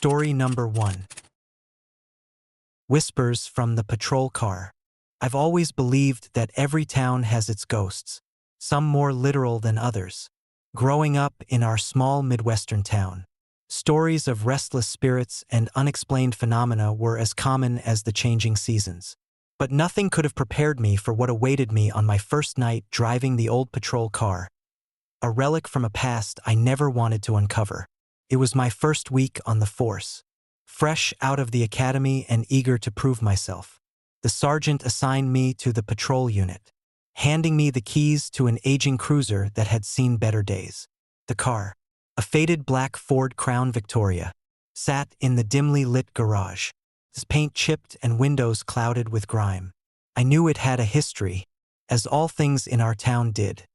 Story number 1. Whispers from the patrol car. I've always believed that every town has its ghosts, some more literal than others. Growing up in our small Midwestern town, stories of restless spirits and unexplained phenomena were as common as the changing seasons. But nothing could have prepared me for what awaited me on my first night driving the old patrol car, a relic from a past I never wanted to uncover. It was my first week on the force. Fresh out of the academy and eager to prove myself, the sergeant assigned me to the patrol unit, handing me the keys to an aging cruiser that had seen better days. The car, a faded black Ford Crown Victoria, sat in the dimly lit garage, its paint chipped and windows clouded with grime. I knew it had a history, as all things in our town did,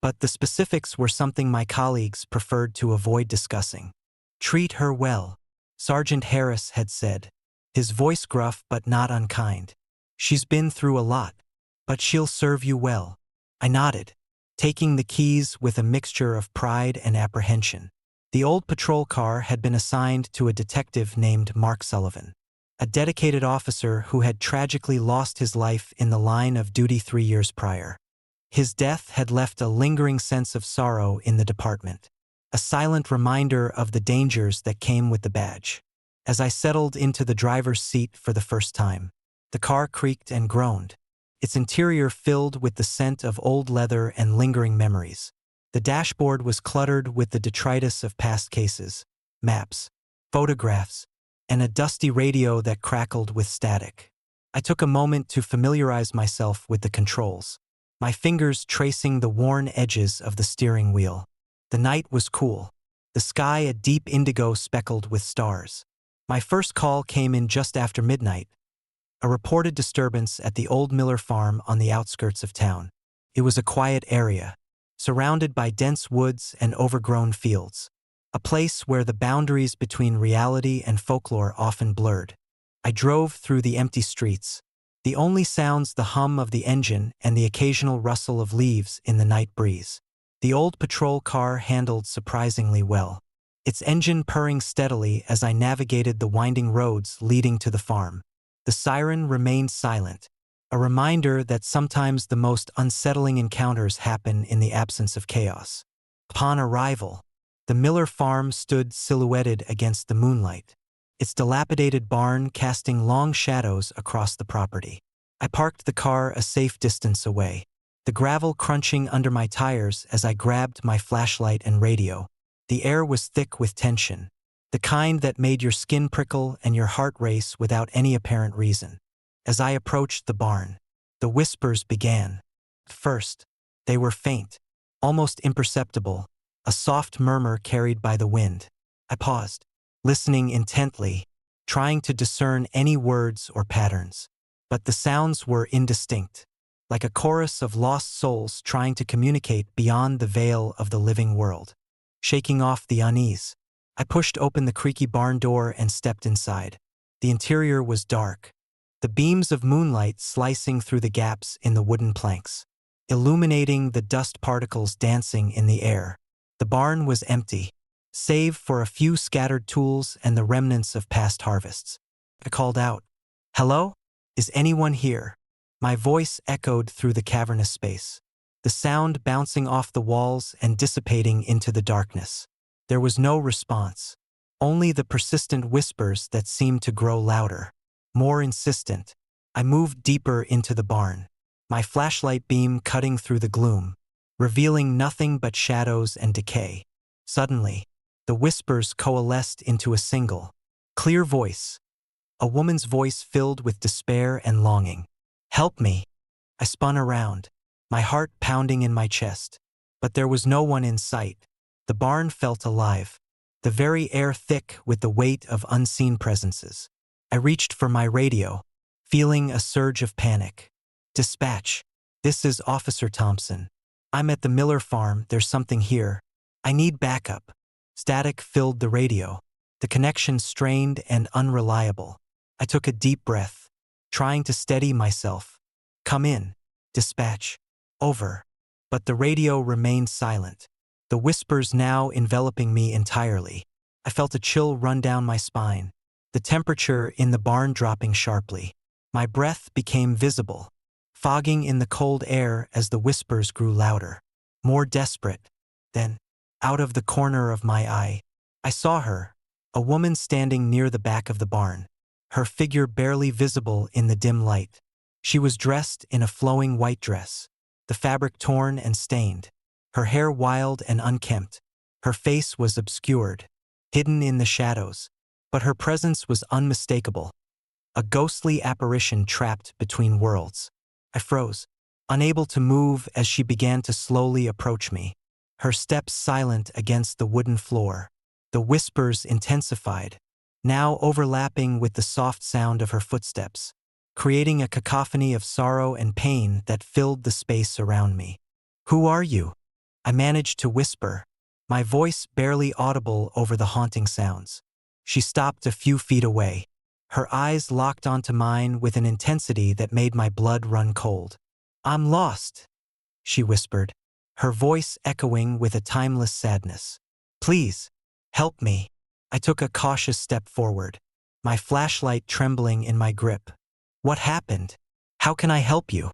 but the specifics were something my colleagues preferred to avoid discussing. "Treat her well," Sergeant Harris had said, his voice gruff but not unkind. "She's been through a lot, but she'll serve you well." I nodded, taking the keys with a mixture of pride and apprehension. The old patrol car had been assigned to a detective named Mark Sullivan, a dedicated officer who had tragically lost his life in the line of duty 3 years prior. His death had left a lingering sense of sorrow in the department, a silent reminder of the dangers that came with the badge. As I settled into the driver's seat for the first time, the car creaked and groaned, its interior filled with the scent of old leather and lingering memories. The dashboard was cluttered with the detritus of past cases, maps, photographs, and a dusty radio that crackled with static. I took a moment to familiarize myself with the controls, my fingers tracing the worn edges of the steering wheel. The night was cool, the sky a deep indigo speckled with stars. My first call came in just after midnight, a reported disturbance at the old Miller farm on the outskirts of town. It was a quiet area, surrounded by dense woods and overgrown fields, a place where the boundaries between reality and folklore often blurred. I drove through the empty streets, the only sounds the hum of the engine and the occasional rustle of leaves in the night breeze. The old patrol car handled surprisingly well, its engine purring steadily as I navigated the winding roads leading to the farm. The siren remained silent, a reminder that sometimes the most unsettling encounters happen in the absence of chaos. Upon arrival, the Miller farm stood silhouetted against the moonlight, its dilapidated barn casting long shadows across the property. I parked the car a safe distance away, the gravel crunching under my tires as I grabbed my flashlight and radio. The air was thick with tension, the kind that made your skin prickle and your heart race without any apparent reason. As I approached the barn, the whispers began. First, they were faint, almost imperceptible, a soft murmur carried by the wind. I paused, listening intently, trying to discern any words or patterns. But the sounds were indistinct, like a chorus of lost souls trying to communicate beyond the veil of the living world. Shaking off the unease, I pushed open the creaky barn door and stepped inside. The interior was dark, the beams of moonlight slicing through the gaps in the wooden planks, illuminating the dust particles dancing in the air. The barn was empty, save for a few scattered tools and the remnants of past harvests. I called out, "Hello? Is anyone here?" My voice echoed through the cavernous space, the sound bouncing off the walls and dissipating into the darkness. There was no response, only the persistent whispers that seemed to grow louder, more insistent. I moved deeper into the barn, my flashlight beam cutting through the gloom, revealing nothing but shadows and decay. Suddenly, the whispers coalesced into a single, clear voice, a woman's voice filled with despair and longing. "Help me!" I spun around, my heart pounding in my chest. But there was no one in sight. The barn felt alive, the very air thick with the weight of unseen presences. I reached for my radio, feeling a surge of panic. "Dispatch, this is Officer Thompson. I'm at the Miller farm, there's something here. I need backup." Static filled the radio, the connection strained and unreliable. I took a deep breath, trying to steady myself. "Come in. Dispatch. Over." But the radio remained silent, the whispers now enveloping me entirely. I felt a chill run down my spine, the temperature in the barn dropping sharply. My breath became visible, fogging in the cold air as the whispers grew louder, more desperate. Then, out of the corner of my eye, I saw her, a woman standing near the back of the barn, her figure barely visible in the dim light. She was dressed in a flowing white dress, the fabric torn and stained, her hair wild and unkempt. Her face was obscured, hidden in the shadows, but her presence was unmistakable, a ghostly apparition trapped between worlds. I froze, unable to move as she began to slowly approach me, her steps silent against the wooden floor. The whispers intensified, now overlapping with the soft sound of her footsteps, creating a cacophony of sorrow and pain that filled the space around me. "Who are you?" I managed to whisper, my voice barely audible over the haunting sounds. She stopped a few feet away, her eyes locked onto mine with an intensity that made my blood run cold. "I'm lost," she whispered, her voice echoing with a timeless sadness. "Please, help me." I took a cautious step forward, my flashlight trembling in my grip. "What happened? How can I help you?"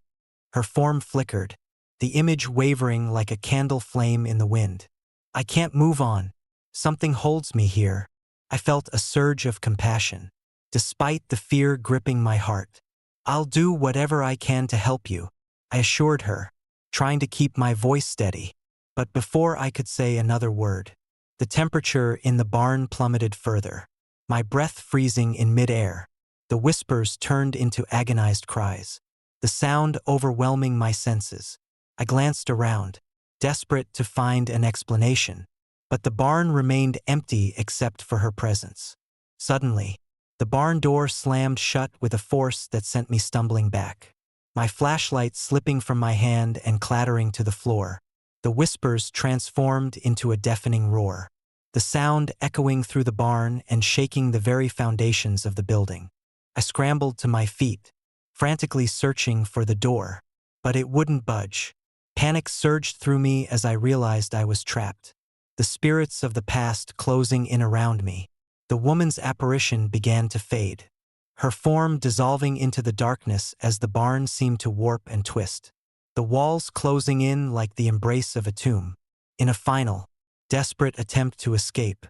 Her form flickered, the image wavering like a candle flame in the wind. "I can't move on. Something holds me here." I felt a surge of compassion, despite the fear gripping my heart. "I'll do whatever I can to help you," I assured her, trying to keep my voice steady. But before I could say another word, the temperature in the barn plummeted further, my breath freezing in midair. The whispers turned into agonized cries, the sound overwhelming my senses. I glanced around, desperate to find an explanation, but the barn remained empty except for her presence. Suddenly, the barn door slammed shut with a force that sent me stumbling back, my flashlight slipping from my hand and clattering to the floor. The whispers transformed into a deafening roar, the sound echoing through the barn and shaking the very foundations of the building. I scrambled to my feet, frantically searching for the door, but it wouldn't budge. Panic surged through me as I realized I was trapped, the spirits of the past closing in around me. The woman's apparition began to fade, her form dissolving into the darkness as the barn seemed to warp and twist, the walls closing in like the embrace of a tomb. In a final, desperate attempt to escape,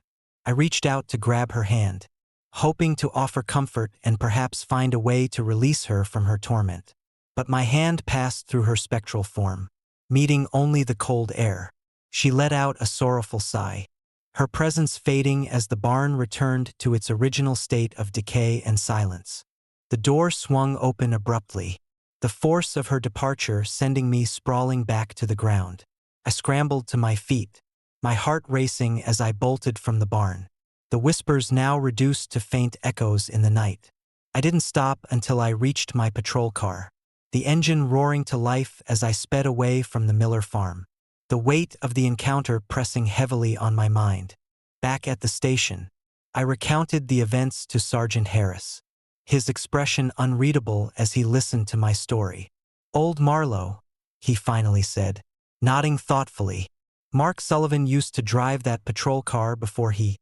I reached out to grab her hand, hoping to offer comfort and perhaps find a way to release her from her torment. But my hand passed through her spectral form, meeting only the cold air. She let out a sorrowful sigh, her presence fading as the barn returned to its original state of decay and silence. The door swung open abruptly, the force of her departure sending me sprawling back to the ground. I scrambled to my feet, my heart racing as I bolted from the barn, the whispers now reduced to faint echoes in the night. I didn't stop until I reached my patrol car, the engine roaring to life as I sped away from the Miller farm, the weight of the encounter pressing heavily on my mind. Back at the station, I recounted the events to Sergeant Harris, his expression unreadable as he listened to my story. "Old Marlowe," he finally said, nodding thoughtfully. "Mark Sullivan used to drive that patrol car before he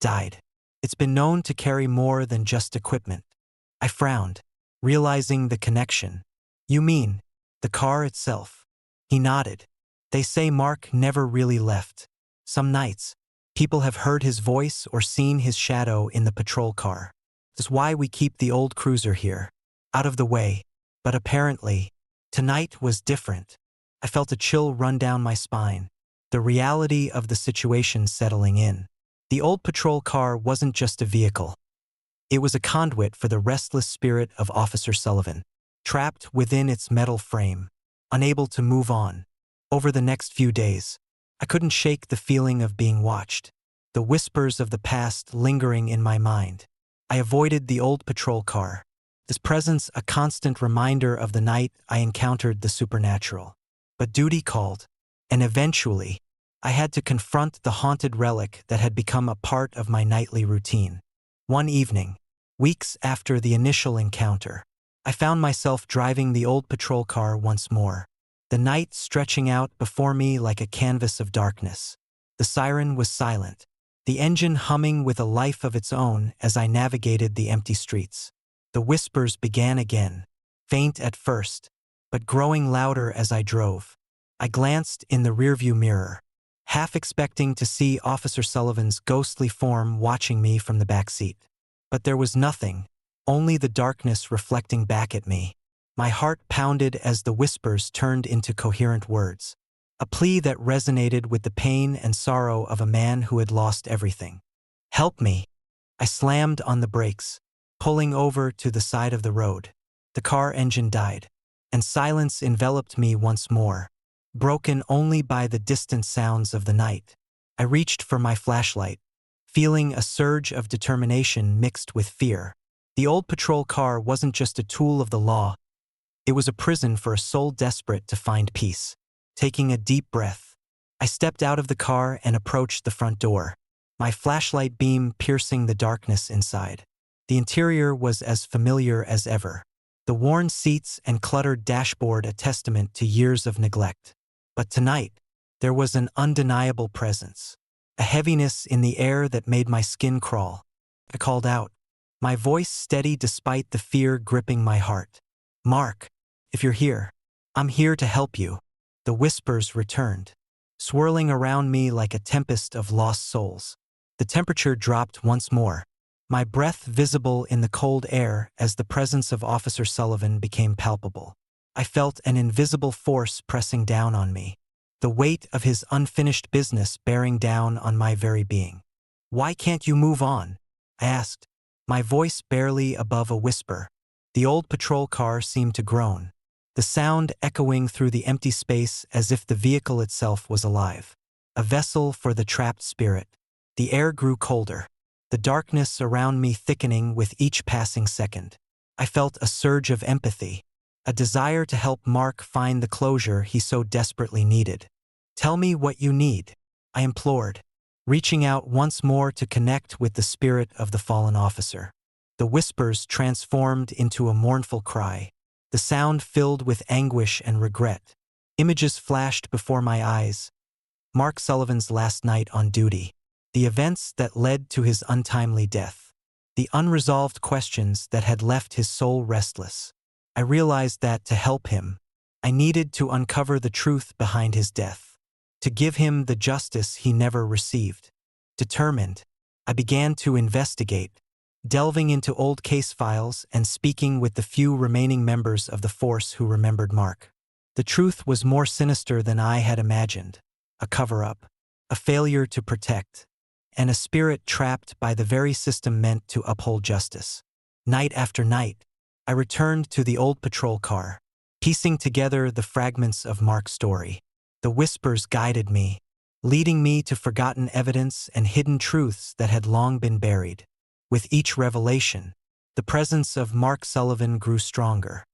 died. It's been known to carry more than just equipment." I frowned, realizing the connection. "You mean, the car itself?" He nodded. "They say Mark never really left. Some nights, people have heard his voice or seen his shadow in the patrol car. That's why we keep the old cruiser here, out of the way. But apparently, tonight was different." I felt a chill run down my spine, the reality of the situation settling in. The old patrol car wasn't just a vehicle. It was a conduit for the restless spirit of Officer Sullivan, trapped within its metal frame, unable to move on. Over the next few days, I couldn't shake the feeling of being watched, the whispers of the past lingering in my mind. I avoided the old patrol car, its presence a constant reminder of the night I encountered the supernatural. But duty called, and eventually, I had to confront the haunted relic that had become a part of my nightly routine. One evening, weeks after the initial encounter, I found myself driving the old patrol car once more, the night stretching out before me like a canvas of darkness. The siren was silent, the engine humming with a life of its own as I navigated the empty streets. The whispers began again, faint at first, but growing louder as I drove. I glanced in the rearview mirror, half expecting to see Officer Sullivan's ghostly form watching me from the back seat. But there was nothing, only the darkness reflecting back at me. My heart pounded as the whispers turned into coherent words, a plea that resonated with the pain and sorrow of a man who had lost everything. "Help me!" I slammed on the brakes, pulling over to the side of the road. The car engine died, and silence enveloped me once more, broken only by the distant sounds of the night. I reached for my flashlight, feeling a surge of determination mixed with fear. The old patrol car wasn't just a tool of the law, it was a prison for a soul desperate to find peace. Taking a deep breath, I stepped out of the car and approached the front door, my flashlight beam piercing the darkness inside. The interior was as familiar as ever, the worn seats and cluttered dashboard a testament to years of neglect. But tonight, there was an undeniable presence, a heaviness in the air that made my skin crawl. I called out, my voice steady despite the fear gripping my heart. "Mark, if you're here, I'm here to help you." The whispers returned, swirling around me like a tempest of lost souls. The temperature dropped once more, my breath visible in the cold air as the presence of Officer Sullivan became palpable. I felt an invisible force pressing down on me, the weight of his unfinished business bearing down on my very being. "Why can't you move on?" I asked, my voice barely above a whisper. The old patrol car seemed to groan, the sound echoing through the empty space as if the vehicle itself was alive, a vessel for the trapped spirit. The air grew colder, the darkness around me thickening with each passing second. I felt a surge of empathy, a desire to help Mark find the closure he so desperately needed. "Tell me what you need," I implored, reaching out once more to connect with the spirit of the fallen officer. The whispers transformed into a mournful cry, the sound filled with anguish and regret. Images flashed before my eyes. Mark Sullivan's last night on duty, the events that led to his untimely death, the unresolved questions that had left his soul restless. I realized that to help him, I needed to uncover the truth behind his death, to give him the justice he never received. Determined, I began to investigate, delving into old case files and speaking with the few remaining members of the force who remembered Mark. The truth was more sinister than I had imagined, a cover-up, a failure to protect, and a spirit trapped by the very system meant to uphold justice. Night after night, I returned to the old patrol car, piecing together the fragments of Mark's story. The whispers guided me, leading me to forgotten evidence and hidden truths that had long been buried. With each revelation, the presence of Mark Sullivan grew stronger,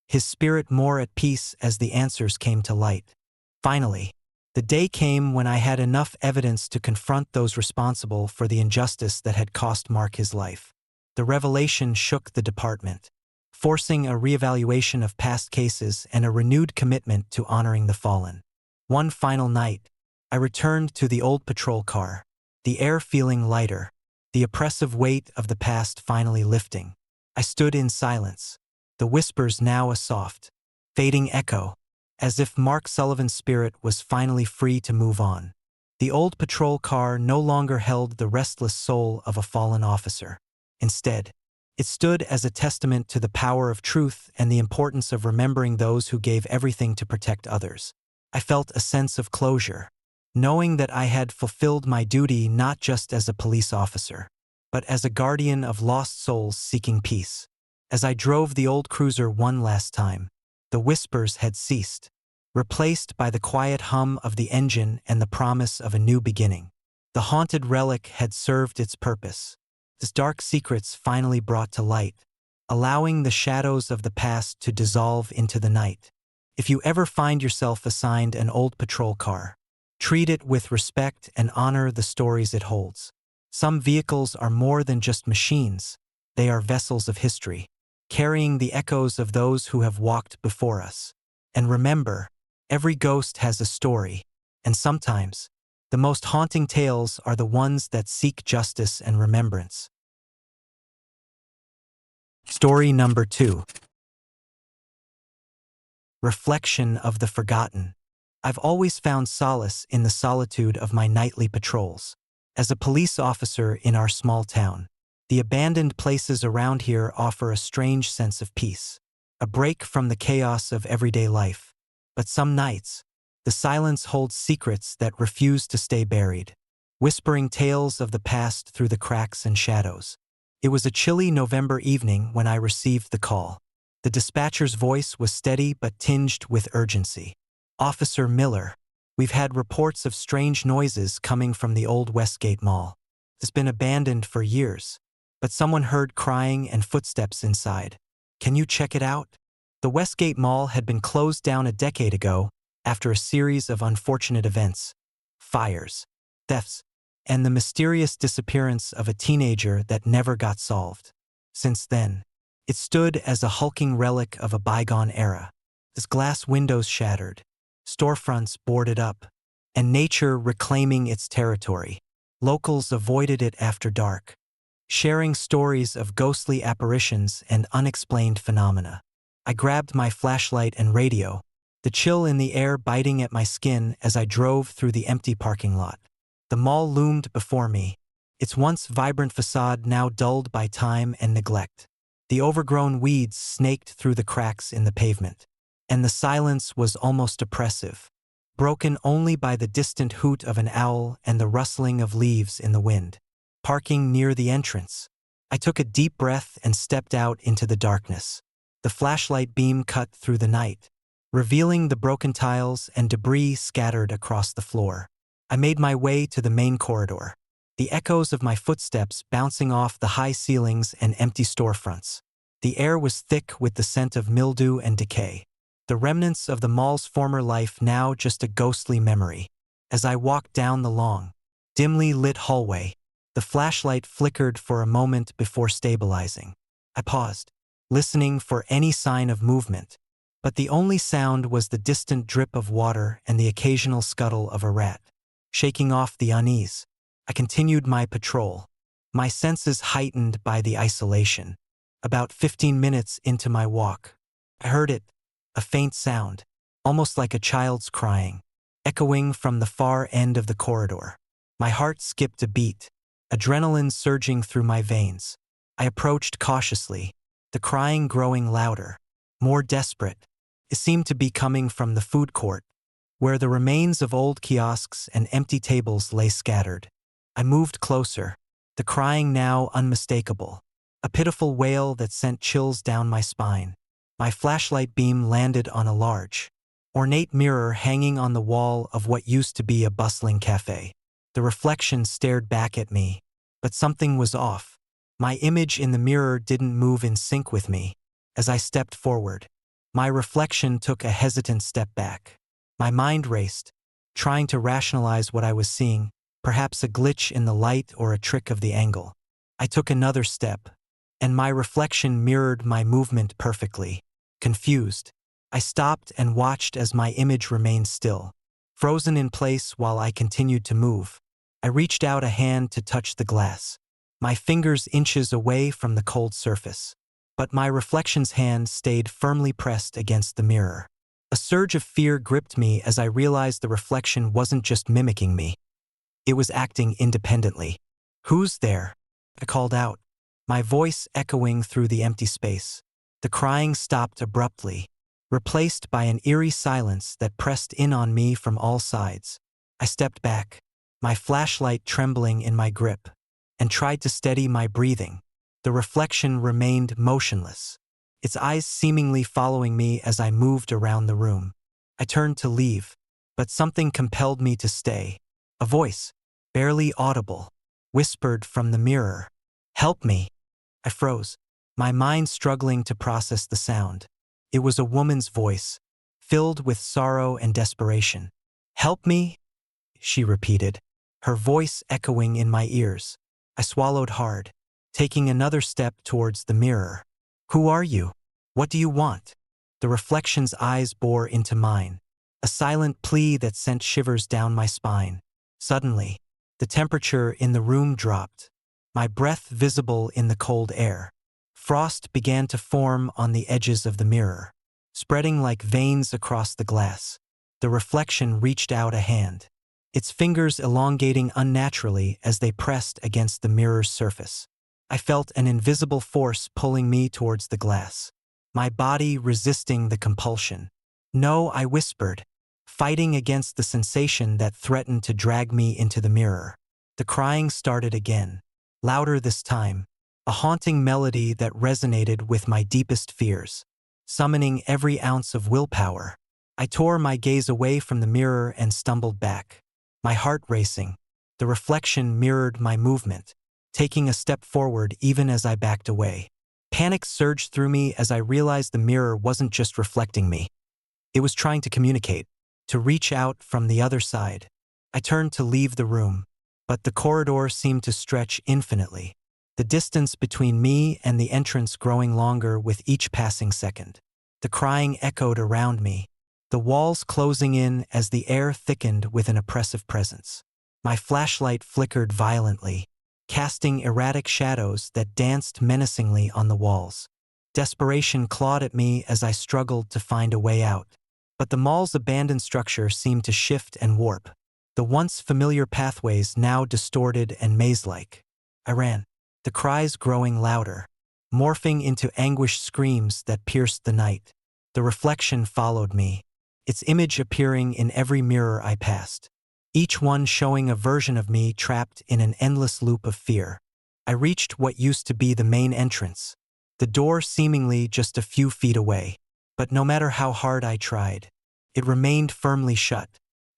his spirit more at peace as the answers came to light. Finally, the day came when I had enough evidence to confront those responsible for the injustice that had cost Mark his life. The revelation shook the department, forcing a reevaluation of past cases and a renewed commitment to honoring the fallen. One final night, I returned to the old patrol car, the air feeling lighter, the oppressive weight of the past finally lifting. I stood in silence, the whispers now a soft, fading echo, as if Mark Sullivan's spirit was finally free to move on. The old patrol car no longer held the restless soul of a fallen officer. Instead, it stood as a testament to the power of truth and the importance of remembering those who gave everything to protect others. I felt a sense of closure, knowing that I had fulfilled my duty not just as a police officer, but as a guardian of lost souls seeking peace. As I drove the old cruiser one last time, the whispers had ceased, replaced by the quiet hum of the engine and the promise of a new beginning. The haunted relic had served its purpose, its dark secrets finally brought to light, allowing the shadows of the past to dissolve into the night. If you ever find yourself assigned an old patrol car, treat it with respect and honor the stories it holds. Some vehicles are more than just machines, they are vessels of history, carrying the echoes of those who have walked before us. And remember, every ghost has a story, and sometimes, The most haunting tales are the ones that seek justice and remembrance. Story number 2. Reflection of the Forgotten. I've always found solace in the solitude of my nightly patrols. As a police officer in our small town, the abandoned places around here offer a strange sense of peace, a break from the chaos of everyday life. But some nights, the silence holds secrets that refuse to stay buried, whispering tales of the past through the cracks and shadows. It was a chilly November evening when I received the call. The dispatcher's voice was steady but tinged with urgency. "Officer Miller, we've had reports of strange noises coming from the old Westgate Mall. It's been abandoned for years, but someone heard crying and footsteps inside. Can you check it out?" The Westgate Mall had been closed down a decade ago after a series of unfortunate events: fires, thefts, and the mysterious disappearance of a teenager that never got solved. Since then, it stood as a hulking relic of a bygone era. Its glass windows shattered, storefronts boarded up, and nature reclaiming its territory. Locals avoided it after dark, sharing stories of ghostly apparitions and unexplained phenomena. I grabbed my flashlight and radio, the chill in the air biting at my skin as I drove through the empty parking lot. The mall loomed before me, its once vibrant facade now dulled by time and neglect. The overgrown weeds snaked through the cracks in the pavement, and the silence was almost oppressive, broken only by the distant hoot of an owl and the rustling of leaves in the wind. Parking near the entrance, I took a deep breath and stepped out into the darkness. The flashlight beam cut through the night, revealing the broken tiles and debris scattered across the floor. I made my way to the main corridor, the echoes of my footsteps bouncing off the high ceilings and empty storefronts. The air was thick with the scent of mildew and decay, the remnants of the mall's former life now just a ghostly memory. As I walked down the long, dimly lit hallway, the flashlight flickered for a moment before stabilizing. I paused, listening for any sign of movement, but the only sound was the distant drip of water and the occasional scuttle of a rat. Shaking off the unease, I continued my patrol, my senses heightened by the isolation. About 15 minutes into my walk, I heard it, a faint sound, almost like a child's crying, echoing from the far end of the corridor. My heart skipped a beat, adrenaline surging through my veins. I approached cautiously, the crying growing louder, more desperate. It seemed to be coming from the food court, where the remains of old kiosks and empty tables lay scattered. I moved closer, the crying now unmistakable, a pitiful wail that sent chills down my spine. My flashlight beam landed on a large, ornate mirror hanging on the wall of what used to be a bustling cafe. The reflection stared back at me, but something was off. My image in the mirror didn't move in sync with me. As I stepped forward, my reflection took a hesitant step back. My mind raced, trying to rationalize what I was seeing, perhaps a glitch in the light or a trick of the angle. I took another step, and my reflection mirrored my movement perfectly. Confused, I stopped and watched as my image remained still, frozen in place while I continued to move. I reached out a hand to touch the glass, my fingers inches away from the cold surface, but my reflection's hand stayed firmly pressed against the mirror. A surge of fear gripped me as I realized the reflection wasn't just mimicking me. It was acting independently. "Who's there?" I called out, my voice echoing through the empty space. The crying stopped abruptly, replaced by an eerie silence that pressed in on me from all sides. I stepped back, my flashlight trembling in my grip, and tried to steady my breathing. The reflection remained motionless, its eyes seemingly following me as I moved around the room. I turned to leave, but something compelled me to stay. A voice, barely audible, whispered from the mirror, "Help me." I froze, my mind struggling to process the sound. It was a woman's voice, filled with sorrow and desperation. "Help me?" she repeated, her voice echoing in my ears. I swallowed hard, taking another step towards the mirror. "Who are you? What do you want?" The reflection's eyes bore into mine, a silent plea that sent shivers down my spine. Suddenly, the temperature in the room dropped, my breath visible in the cold air. Frost began to form on the edges of the mirror, spreading like veins across the glass. The reflection reached out a hand, its fingers elongating unnaturally as they pressed against the mirror's surface. I felt an invisible force pulling me towards the glass, my body resisting the compulsion. "No," I whispered, fighting against the sensation that threatened to drag me into the mirror. The crying started again, louder this time, a haunting melody that resonated with my deepest fears, summoning every ounce of willpower. I tore my gaze away from the mirror and stumbled back, my heart racing. The reflection mirrored my movement, taking a step forward even as I backed away. Panic surged through me as I realized the mirror wasn't just reflecting me. It was trying to communicate, to reach out from the other side. I turned to leave the room, but the corridor seemed to stretch infinitely, the distance between me and the entrance growing longer with each passing second. The crying echoed around me, the walls closing in as the air thickened with an oppressive presence. My flashlight flickered violently, casting erratic shadows that danced menacingly on the walls. Desperation clawed at me as I struggled to find a way out. But the mall's abandoned structure seemed to shift and warp, the once familiar pathways now distorted and maze-like. I ran, the cries growing louder, morphing into anguished screams that pierced the night. The reflection followed me, its image appearing in every mirror I passed, each one showing a version of me trapped in an endless loop of fear. I reached what used to be the main entrance, the door seemingly just a few feet away. But no matter how hard I tried, it remained firmly shut.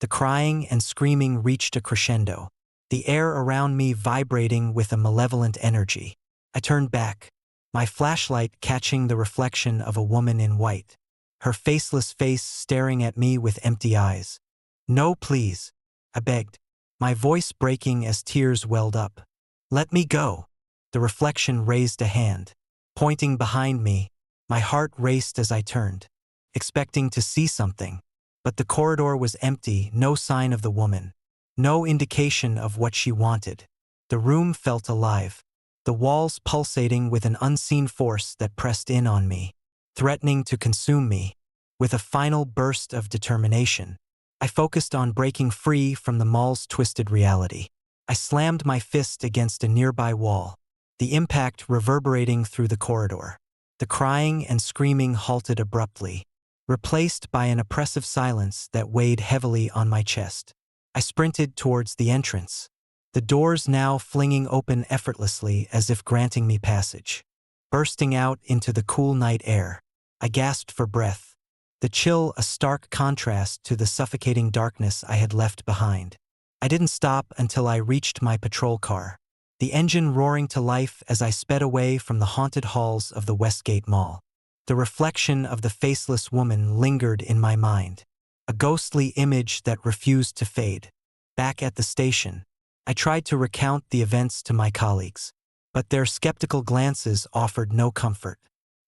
The crying and screaming reached a crescendo, the air around me vibrating with a malevolent energy. I turned back, my flashlight catching the reflection of a woman in white, her faceless face staring at me with empty eyes. "No, please," I begged, my voice breaking as tears welled up. "Let me go." The reflection raised a hand, pointing behind me. My heart raced as I turned, expecting to see something. But the corridor was empty, no sign of the woman, no indication of what she wanted. The room felt alive, the walls pulsating with an unseen force that pressed in on me, threatening to consume me. With a final burst of determination, I focused on breaking free from the mall's twisted reality. I slammed my fist against a nearby wall, the impact reverberating through the corridor. The crying and screaming halted abruptly, replaced by an oppressive silence that weighed heavily on my chest. I sprinted towards the entrance, the doors now flinging open effortlessly as if granting me passage. Bursting out into the cool night air, I gasped for breath, the chill a stark contrast to the suffocating darkness I had left behind. I didn't stop until I reached my patrol car, the engine roaring to life as I sped away from the haunted halls of the Westgate Mall. The reflection of the faceless woman lingered in my mind, a ghostly image that refused to fade. Back at the station, I tried to recount the events to my colleagues, but their skeptical glances offered no comfort.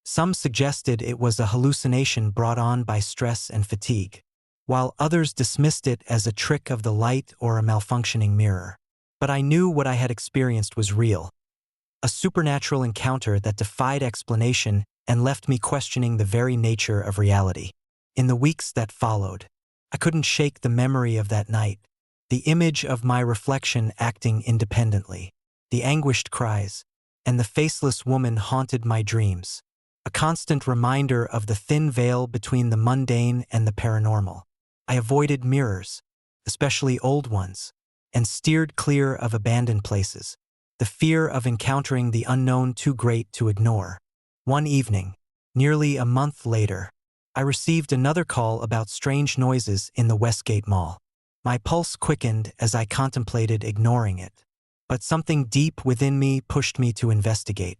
Some suggested it was a hallucination brought on by stress and fatigue, while others dismissed it as a trick of the light or a malfunctioning mirror. But I knew what I had experienced was real, a supernatural encounter that defied explanation and left me questioning the very nature of reality. In the weeks that followed, I couldn't shake the memory of that night, the image of my reflection acting independently, the anguished cries, and the faceless woman haunted my dreams, a constant reminder of the thin veil between the mundane and the paranormal. I avoided mirrors, especially old ones, and steered clear of abandoned places, the fear of encountering the unknown too great to ignore. One evening, nearly a month later, I received another call about strange noises in the Westgate Mall. My pulse quickened as I contemplated ignoring it, but something deep within me pushed me to investigate.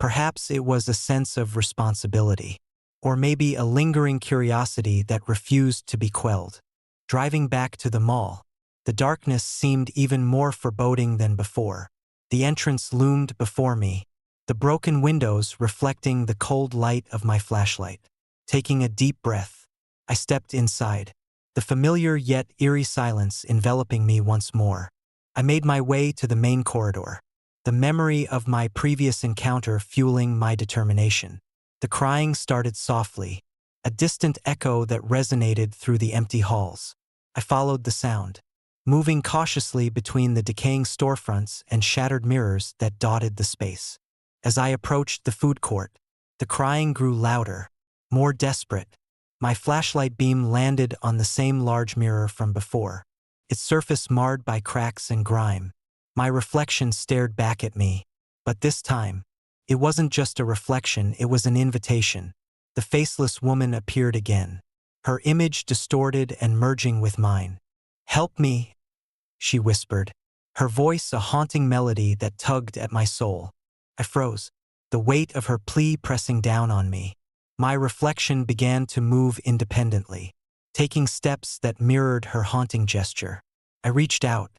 Perhaps it was a sense of responsibility, or maybe a lingering curiosity that refused to be quelled. Driving back to the mall, the darkness seemed even more foreboding than before. The entrance loomed before me, the broken windows reflecting the cold light of my flashlight. Taking a deep breath, I stepped inside, the familiar yet eerie silence enveloping me once more. I made my way to the main corridor, the memory of my previous encounter fueling my determination. The crying started softly, a distant echo that resonated through the empty halls. I followed the sound, moving cautiously between the decaying storefronts and shattered mirrors that dotted the space. As I approached the food court, the crying grew louder, more desperate. My flashlight beam landed on the same large mirror from before, its surface marred by cracks and grime. My reflection stared back at me, but this time, it wasn't just a reflection, it was an invitation. The faceless woman appeared again, her image distorted and merging with mine. "Help me," she whispered, her voice a haunting melody that tugged at my soul. I froze, the weight of her plea pressing down on me. My reflection began to move independently, taking steps that mirrored her haunting gesture. I reached out,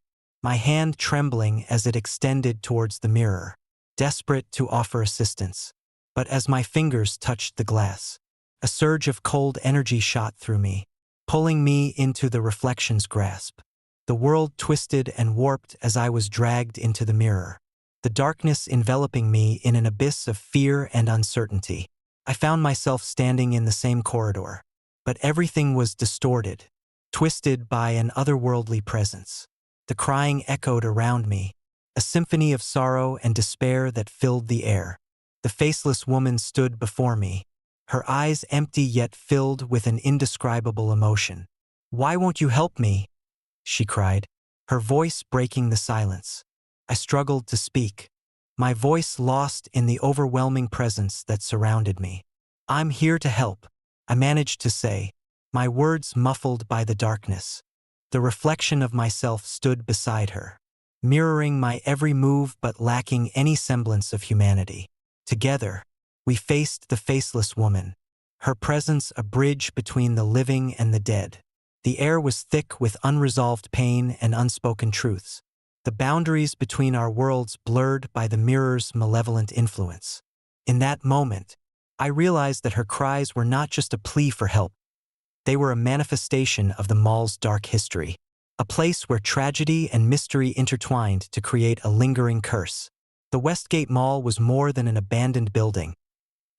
my hand trembling as it extended towards the mirror, desperate to offer assistance. But as my fingers touched the glass, a surge of cold energy shot through me, pulling me into the reflection's grasp. The world twisted and warped as I was dragged into the mirror, the darkness enveloping me in an abyss of fear and uncertainty. I found myself standing in the same corridor, but everything was distorted, twisted by an otherworldly presence. The crying echoed around me, a symphony of sorrow and despair that filled the air. The faceless woman stood before me, her eyes empty yet filled with an indescribable emotion. "Why won't you help me?" she cried, her voice breaking the silence. I struggled to speak, my voice lost in the overwhelming presence that surrounded me. "I'm here to help," I managed to say, my words muffled by the darkness. The reflection of myself stood beside her, mirroring my every move but lacking any semblance of humanity. Together, we faced the faceless woman, her presence a bridge between the living and the dead. The air was thick with unresolved pain and unspoken truths, the boundaries between our worlds blurred by the mirror's malevolent influence. In that moment, I realized that her cries were not just a plea for help. They were a manifestation of the mall's dark history, a place where tragedy and mystery intertwined to create a lingering curse. The Westgate Mall was more than an abandoned building.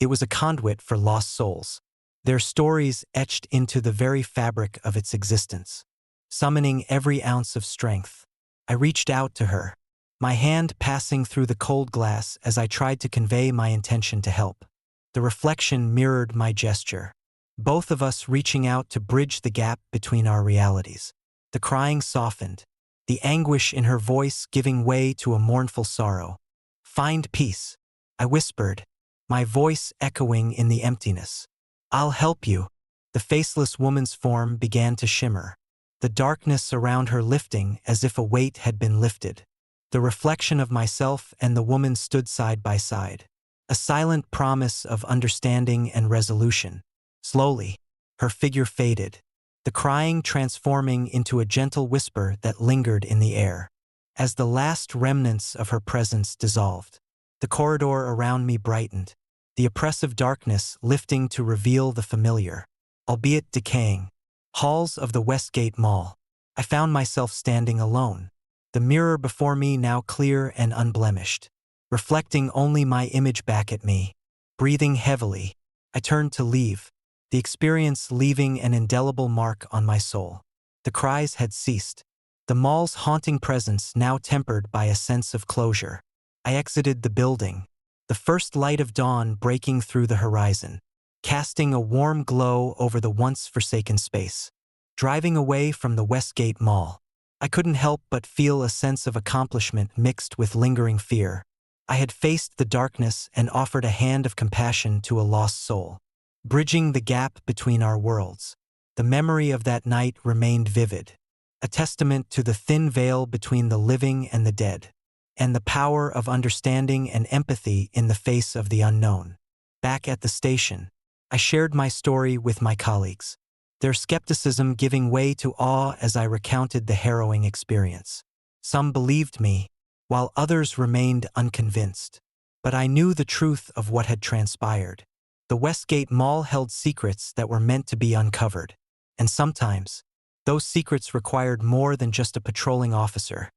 It was a conduit for lost souls, their stories etched into the very fabric of its existence. Summoning every ounce of strength, I reached out to her, my hand passing through the cold glass as I tried to convey my intention to help. The reflection mirrored my gesture, both of us reaching out to bridge the gap between our realities. The crying softened, the anguish in her voice giving way to a mournful sorrow. "Find peace," I whispered, my voice echoing in the emptiness. "I'll help you." The faceless woman's form began to shimmer, the darkness around her lifting as if a weight had been lifted. The reflection of myself and the woman stood side by side, a silent promise of understanding and resolution. Slowly, her figure faded, the crying transforming into a gentle whisper that lingered in the air. As the last remnants of her presence dissolved, the corridor around me brightened, the oppressive darkness lifting to reveal the familiar, albeit decaying, halls of the Westgate Mall. I found myself standing alone, the mirror before me now clear and unblemished, reflecting only my image back at me. Breathing heavily, I turned to leave, the experience leaving an indelible mark on my soul. The cries had ceased, the mall's haunting presence now tempered by a sense of closure. I exited the building, the first light of dawn breaking through the horizon, casting a warm glow over the once forsaken space. Driving away from the Westgate Mall, I couldn't help but feel a sense of accomplishment mixed with lingering fear. I had faced the darkness and offered a hand of compassion to a lost soul, bridging the gap between our worlds. The memory of that night remained vivid, a testament to the thin veil between the living and the dead, and the power of understanding and empathy in the face of the unknown. Back at the station, I shared my story with my colleagues, their skepticism giving way to awe as I recounted the harrowing experience. Some believed me, while others remained unconvinced. But I knew the truth of what had transpired. The Westgate Mall held secrets that were meant to be uncovered, and sometimes, Those secrets required more than just a patrolling officer.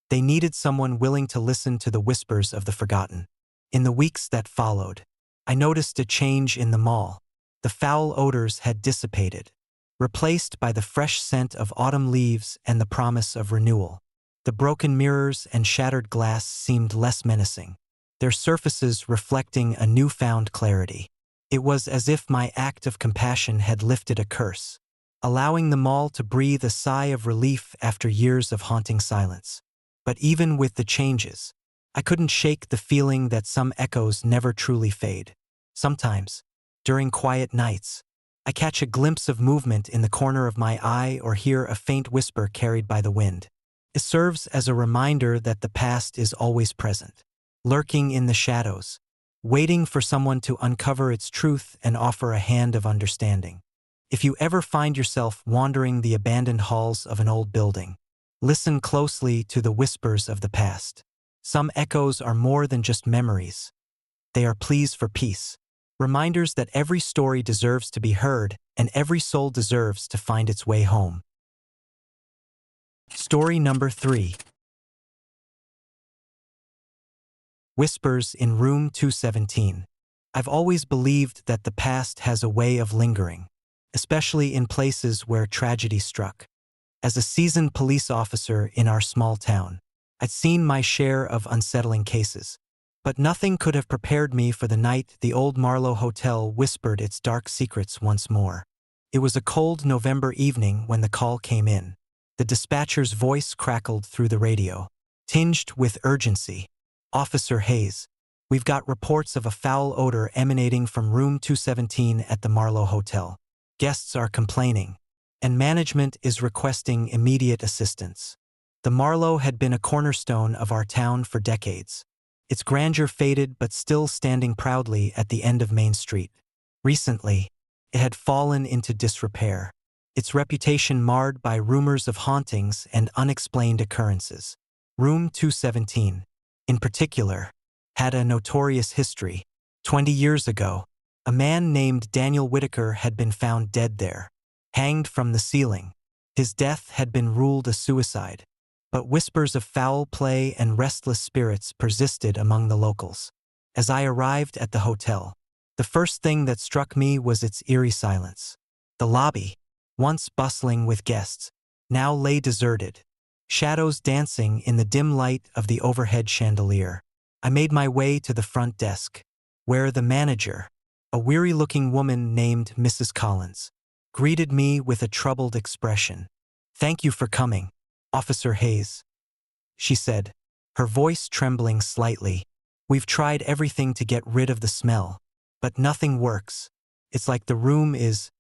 They needed someone willing to listen to the whispers of the forgotten. In the weeks that followed, I noticed a change in the mall. The foul odors had dissipated, replaced by the fresh scent of autumn leaves and the promise of renewal. The broken mirrors and shattered glass seemed less menacing, their surfaces reflecting a newfound clarity. It was as if my act of compassion had lifted a curse, allowing the mall to breathe a sigh of relief after years of haunting silence. But even with the changes, I couldn't shake the feeling that some echoes never truly fade. Sometimes, during quiet nights, I catch a glimpse of movement in the corner of my eye or hear a faint whisper carried by the wind. It serves as a reminder that the past is always present, lurking in the shadows, waiting for someone to uncover its truth and offer a hand of understanding. If you ever find yourself wandering the abandoned halls of an old building, listen closely to the whispers of the past. Some echoes are more than just memories. They are pleas for peace, reminders that every story deserves to be heard and every soul deserves to find its way home. Story number 3. Whispers in Room 217. I've always believed that the past has a way of lingering, especially in places where tragedy struck. As a seasoned police officer in our small town, I'd seen my share of unsettling cases, but nothing could have prepared me for the night the old Marlowe Hotel whispered its dark secrets once more. It was a cold November evening when the call came in. The dispatcher's voice crackled through the radio, tinged with urgency. "Officer Hayes, we've got reports of a foul odor emanating from room 217 at the Marlowe Hotel. Guests are complaining, and management is requesting immediate assistance." The Marlowe had been a cornerstone of our town for decades, its grandeur faded but still standing proudly at the end of Main Street. Recently, it had fallen into disrepair, its reputation marred by rumors of hauntings and unexplained occurrences. Room 217, in particular, had a notorious history. 20 years ago, a man named Daniel Whitaker had been found dead there, hanged from the ceiling. His death had been ruled a suicide, but whispers of foul play and restless spirits persisted among the locals. As I arrived at the hotel, the first thing that struck me was its eerie silence. The lobby, once bustling with guests, now lay deserted, shadows dancing in the dim light of the overhead chandelier. I made my way to the front desk, where the manager, a weary-looking woman named Mrs. Collins, greeted me with a troubled expression. "Thank you for coming, Officer Hayes," she said, her voice trembling slightly. "We've tried everything to get rid of the smell, but nothing works. It's like the room is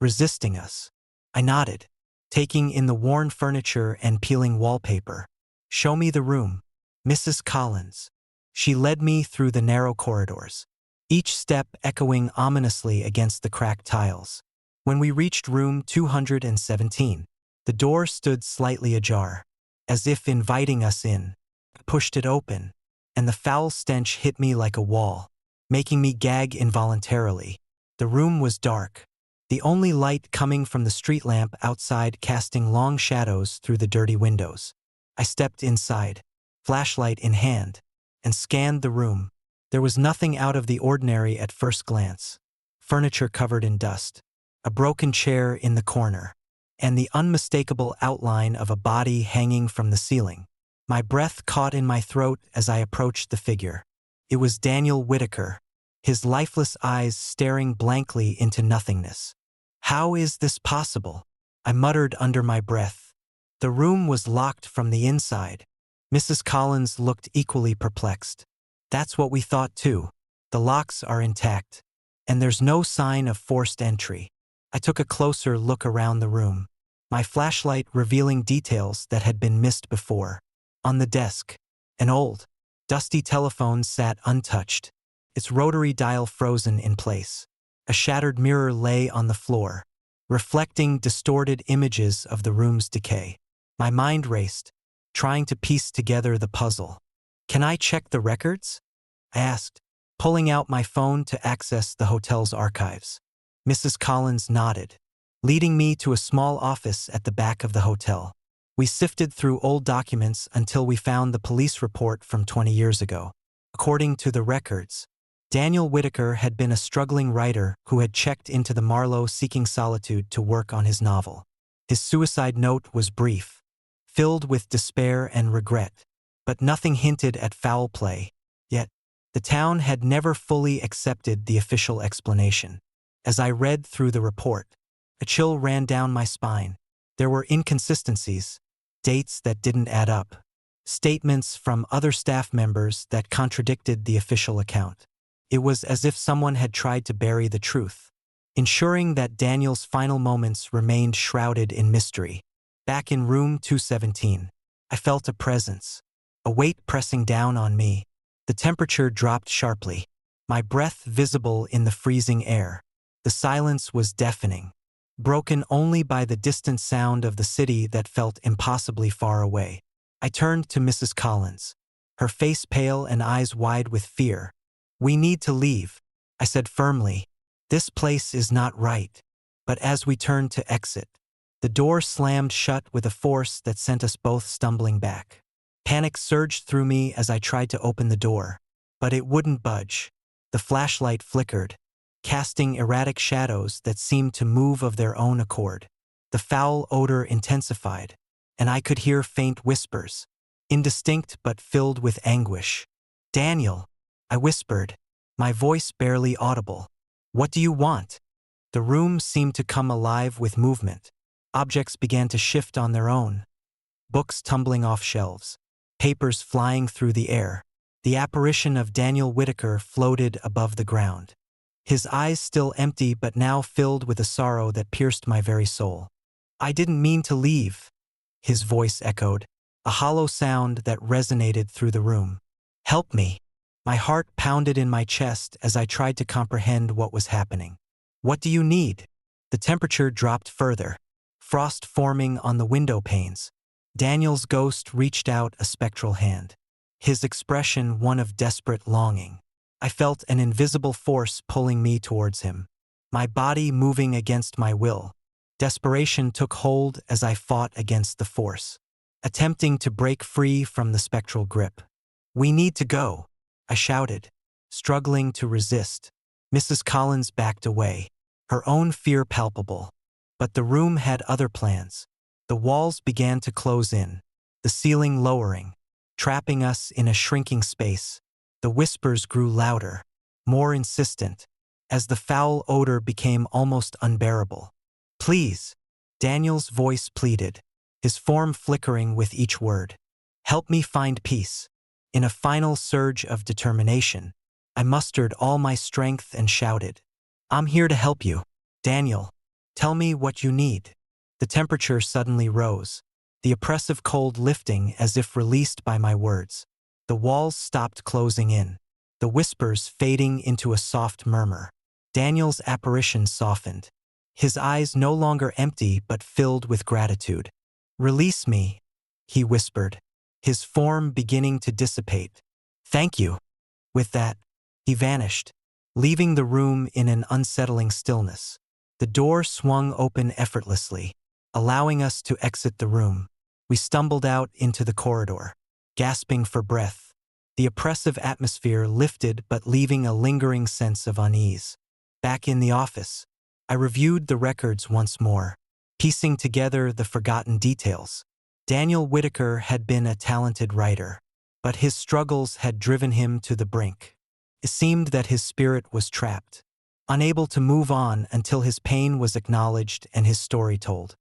resisting us." I nodded, taking in the worn furniture and peeling wallpaper. "Show me the room, Mrs. Collins." She led me through the narrow corridors, each step echoing ominously against the cracked tiles. When we reached room 217, the door stood slightly ajar, as if inviting us in. I pushed it open, and the foul stench hit me like a wall, making me gag involuntarily. The room was dark, the only light coming from the street lamp outside casting long shadows through the dirty windows. I stepped inside, flashlight in hand, and scanned the room. There was nothing out of the ordinary at first glance. Furniture covered in dust, a broken chair in the corner, and the unmistakable outline of a body hanging from the ceiling. My breath caught in my throat as I approached the figure. It was Daniel Whitaker, his lifeless eyes staring blankly into nothingness. "How is this possible?" I muttered under my breath. The room was locked from the inside. Mrs. Collins looked equally perplexed. "That's what we thought too. The locks are intact, and there's no sign of forced entry." I took a closer look around the room, my flashlight revealing details that had been missed before. On the desk, an old, dusty telephone sat untouched, its rotary dial frozen in place. A shattered mirror lay on the floor, reflecting distorted images of the room's decay. My mind raced, trying to piece together the puzzle. "Can I check the records?" I asked, pulling out my phone to access the hotel's archives. Mrs. Collins nodded, leading me to a small office at the back of the hotel. We sifted through old documents until we found the police report from 20 years ago. According to the records, Daniel Whitaker had been a struggling writer who had checked into the Marlowe seeking solitude to work on his novel. His suicide note was brief, filled with despair and regret, but nothing hinted at foul play. Yet, the town had never fully accepted the official explanation. As I read through the report, a chill ran down my spine. There were inconsistencies, dates that didn't add up, statements from other staff members that contradicted the official account. It was as if someone had tried to bury the truth, ensuring that Daniel's final moments remained shrouded in mystery. Back in room 217, I felt a presence, a weight pressing down on me. The temperature dropped sharply, my breath visible in the freezing air. The silence was deafening, broken only by the distant sound of the city that felt impossibly far away. I turned to Mrs. Collins, her face pale and eyes wide with fear. "We need to leave," I said firmly. "This place is not right." But as we turned to exit, the door slammed shut with a force that sent us both stumbling back. Panic surged through me as I tried to open the door, but it wouldn't budge. The flashlight flickered, casting erratic shadows that seemed to move of their own accord. The foul odor intensified, and I could hear faint whispers, indistinct but filled with anguish. "Daniel," I whispered, my voice barely audible. "What do you want?" The room seemed to come alive with movement. Objects began to shift on their own, books tumbling off shelves, papers flying through the air. The apparition of Daniel Whitaker floated above the ground, his eyes still empty but now filled with a sorrow that pierced my very soul. "I didn't mean to leave," his voice echoed, a hollow sound that resonated through the room. "Help me." My heart pounded in my chest as I tried to comprehend what was happening. "What do you need?" The temperature dropped further, frost forming on the window panes. Daniel's ghost reached out a spectral hand, his expression one of desperate longing. I felt an invisible force pulling me towards him, my body moving against my will. Desperation took hold as I fought against the force, attempting to break free from the spectral grip. "We need to go," I shouted, struggling to resist. Mrs. Collins backed away, her own fear palpable. But the room had other plans. The walls began to close in, the ceiling lowering, trapping us in a shrinking space. The whispers grew louder, more insistent, as the foul odor became almost unbearable. "Please," Daniel's voice pleaded, his form flickering with each word. "Help me find peace." In a final surge of determination, I mustered all my strength and shouted, "I'm here to help you. Daniel, tell me what you need." The temperature suddenly rose, the oppressive cold lifting as if released by my words. The walls stopped closing in, the whispers fading into a soft murmur. Daniel's apparition softened, his eyes no longer empty but filled with gratitude. "Release me," he whispered, his form beginning to dissipate. "Thank you." With that, he vanished, leaving the room in an unsettling stillness. The door swung open effortlessly, allowing us to exit the room. We stumbled out into the corridor, gasping for breath. The oppressive atmosphere lifted but leaving a lingering sense of unease. Back in the office, I reviewed the records once more, piecing together the forgotten details. Daniel Whitaker had been a talented writer, but his struggles had driven him to the brink. It seemed that his spirit was trapped, unable to move on until his pain was acknowledged and his story told.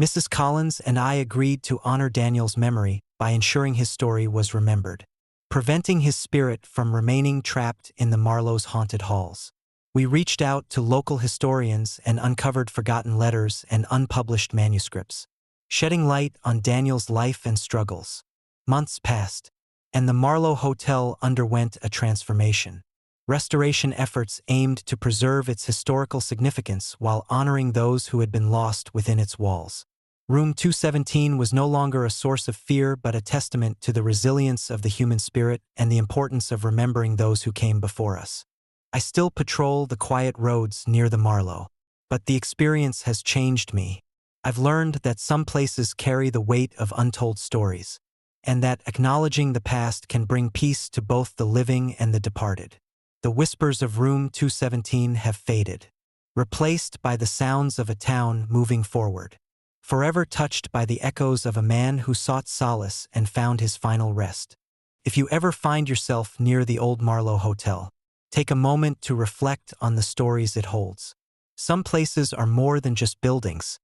Mrs. Collins and I agreed to honor Daniel's memory by ensuring his story was remembered, preventing his spirit from remaining trapped in the Marlowe's haunted halls. We reached out to local historians and uncovered forgotten letters and unpublished manuscripts, shedding light on Daniel's life and struggles. Months passed, and the Marlowe Hotel underwent a transformation. Restoration efforts aimed to preserve its historical significance while honoring those who had been lost within its walls. Room 217 was no longer a source of fear but a testament to the resilience of the human spirit and the importance of remembering those who came before us. I still patrol the quiet roads near the Marlowe, But the experience has changed me. I've learned that some places carry the weight of untold stories, and that acknowledging the past can bring peace to both the living and the departed. The whispers of Room 217 have faded, replaced by the sounds of a town moving forward, forever touched by the echoes of a man who sought solace and found his final rest. If you ever find yourself near the old Marlowe Hotel, take a moment to reflect on the stories it holds. Some places are more than just buildings.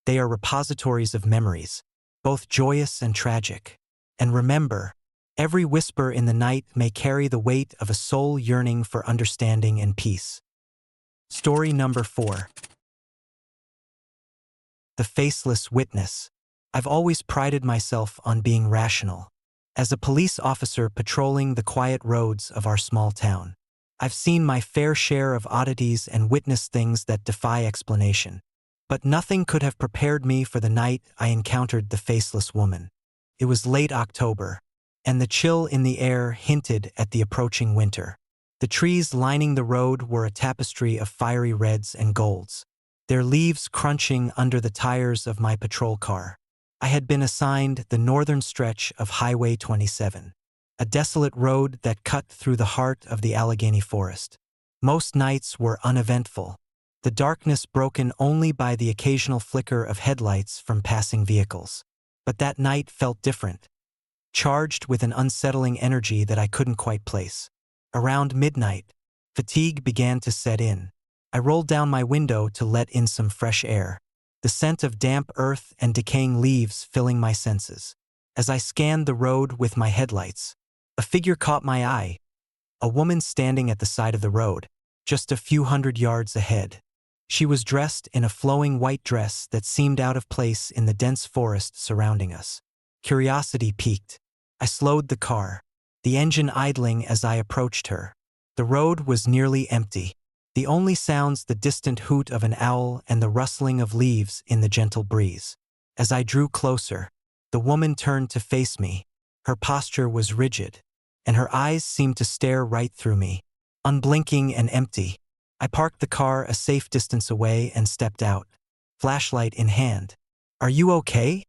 They are repositories of memories, both joyous and tragic. And remember, every whisper in the night may carry the weight of a soul yearning for understanding and peace. Story number 4. The Faceless Witness. I've always prided myself on being rational. As a police officer patrolling the quiet roads of our small town, I've seen my fair share of oddities and witnessed things that defy explanation. But nothing could have prepared me for the night I encountered the faceless woman. It was late October, and the chill in the air hinted at the approaching winter. The trees lining the road were a tapestry of fiery reds and golds, their leaves crunching under the tires of my patrol car. I had been assigned the northern stretch of Highway 27, a desolate road that cut through the heart of the Allegheny forest. Most nights were uneventful, the darkness broken only by the occasional flicker of headlights from passing vehicles. But that night felt different, charged with an unsettling energy that I couldn't quite place. Around midnight, fatigue began to set in. I rolled down my window to let in some fresh air, the scent of damp earth and decaying leaves filling my senses. As I scanned the road with my headlights, a figure caught my eye, a woman standing at the side of the road, just a few hundred yards ahead. She was dressed in a flowing white dress that seemed out of place in the dense forest surrounding us. Curiosity piqued. I slowed the car, the engine idling as I approached her. The road was nearly empty, the only sounds the distant hoot of an owl and the rustling of leaves in the gentle breeze. As I drew closer, the woman turned to face me. Her posture was rigid, and her eyes seemed to stare right through me, unblinking and empty. I parked the car a safe distance away and stepped out, flashlight in hand. "Are you okay?"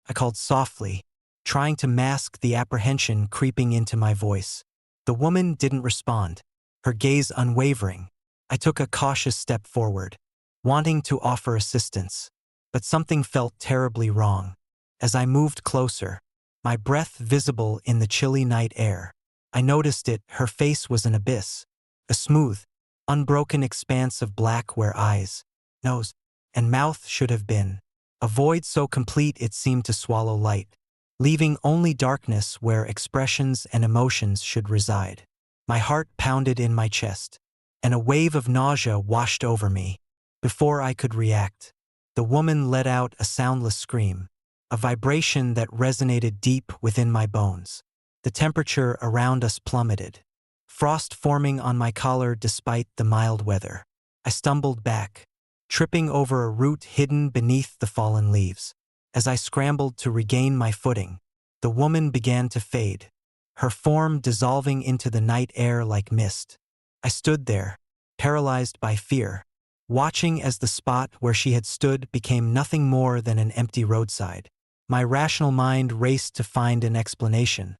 I called softly, trying to mask the apprehension creeping into my voice. The woman didn't respond, her gaze unwavering. I took a cautious step forward, wanting to offer assistance, but something felt terribly wrong. As I moved closer, my breath visible in the chilly night air, I noticed her face was an abyss, a smooth, unbroken expanse of black where eyes, nose, and mouth should have been, a void so complete it seemed to swallow light, leaving only darkness where expressions and emotions should reside. My heart pounded in my chest, and a wave of nausea washed over me. Before I could react, the woman let out a soundless scream, a vibration that resonated deep within my bones. The temperature around us plummeted, frost forming on my collar despite the mild weather. I stumbled back, tripping over a root hidden beneath the fallen leaves. As I scrambled to regain my footing, the woman began to fade, her form dissolving into the night air like mist. I stood there, paralyzed by fear, watching as the spot where she had stood became nothing more than an empty roadside. My rational mind raced to find an explanation,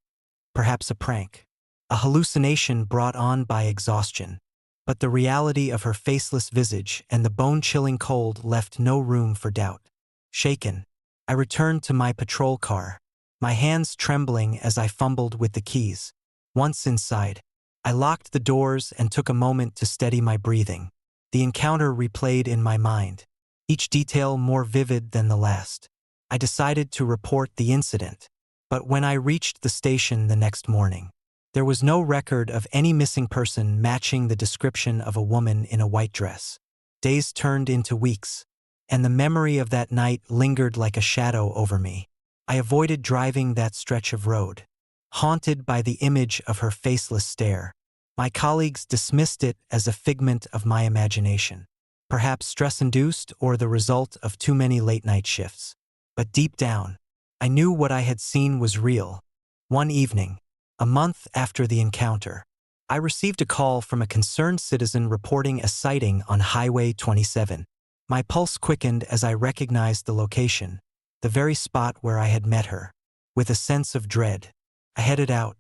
perhaps a prank, a hallucination brought on by exhaustion. But the reality of her faceless visage and the bone-chilling cold left no room for doubt. Shaken, I returned to my patrol car, my hands trembling as I fumbled with the keys. Once inside, I locked the doors and took a moment to steady my breathing. The encounter replayed in my mind, each detail more vivid than the last. I decided to report the incident, but when I reached the station the next morning, there was no record of any missing person matching the description of a woman in a white dress. Days turned into weeks, and the memory of that night lingered like a shadow over me. I avoided driving that stretch of road, haunted by the image of her faceless stare. My colleagues dismissed it as a figment of my imagination, perhaps stress-induced or the result of too many late-night shifts. But deep down, I knew what I had seen was real. One evening, a month after the encounter, I received a call from a concerned citizen reporting a sighting on Highway 27. My pulse quickened as I recognized the location, the very spot where I had met her. With a sense of dread, I headed out,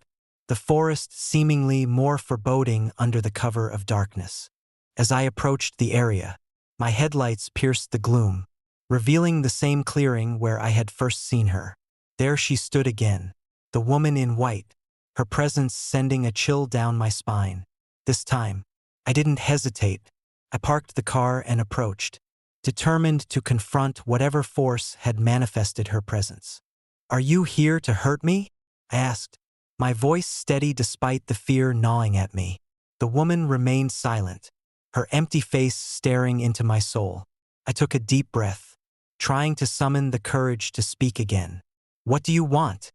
the forest seemingly more foreboding under the cover of darkness. As I approached the area, my headlights pierced the gloom, revealing the same clearing where I had first seen her. There she stood again, the woman in white, her presence sending a chill down my spine. This time, I didn't hesitate. I parked the car and approached, determined to confront whatever force had manifested her presence. "Are you here to hurt me?" I asked, my voice steady despite the fear gnawing at me. The woman remained silent, her empty face staring into my soul. I took a deep breath, trying to summon the courage to speak again. "What do you want?"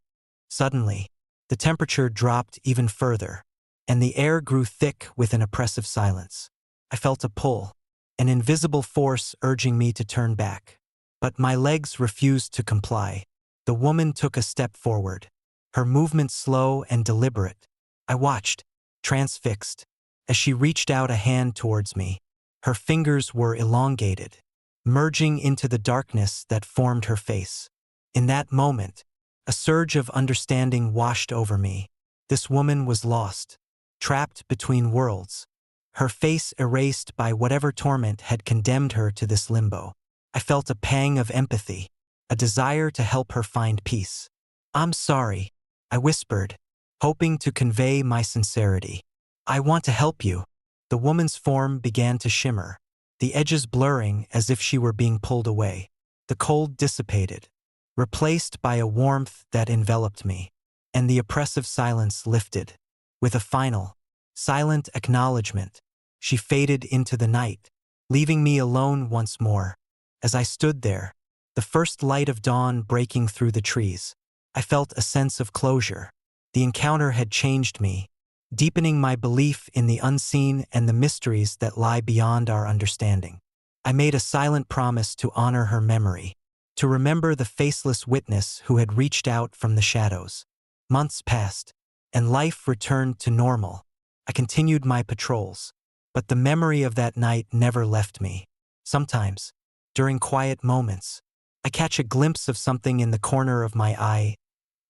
Suddenly, the temperature dropped even further, and the air grew thick with an oppressive silence. I felt a pull, an invisible force urging me to turn back. But my legs refused to comply. The woman took a step forward, her movement slow and deliberate. I watched, transfixed, as she reached out a hand towards me. Her fingers were elongated, merging into the darkness that formed her face. In that moment, a surge of understanding washed over me. This woman was lost, trapped between worlds, her face erased by whatever torment had condemned her to this limbo. I felt a pang of empathy, a desire to help her find peace. "I'm sorry," I whispered, hoping to convey my sincerity. "I want to help you." The woman's form began to shimmer, the edges blurring as if she were being pulled away. The cold dissipated, replaced by a warmth that enveloped me, and the oppressive silence lifted. With a final, silent acknowledgement, she faded into the night, leaving me alone once more. As I stood there, the first light of dawn breaking through the trees, I felt a sense of closure. The encounter had changed me, deepening my belief in the unseen and the mysteries that lie beyond our understanding. I made a silent promise to honor her memory, to remember the faceless witness who had reached out from the shadows. Months passed, and life returned to normal. I continued my patrols, but the memory of that night never left me. Sometimes, during quiet moments, I catch a glimpse of something in the corner of my eye,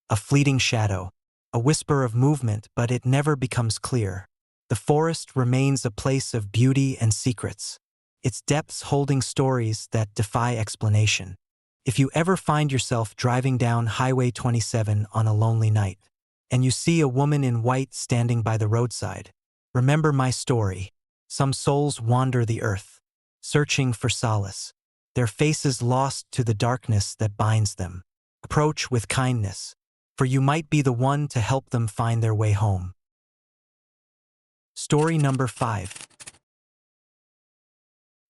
a fleeting shadow, a whisper of movement, but it never becomes clear. The forest remains a place of beauty and secrets, its depths holding stories that defy explanation. If you ever find yourself driving down Highway 27 on a lonely night, and you see a woman in white standing by the roadside, remember my story. Some souls wander the earth, searching for solace, their faces lost to the darkness that binds them. Approach with kindness, for you might be the one to help them find their way home. Story number 5.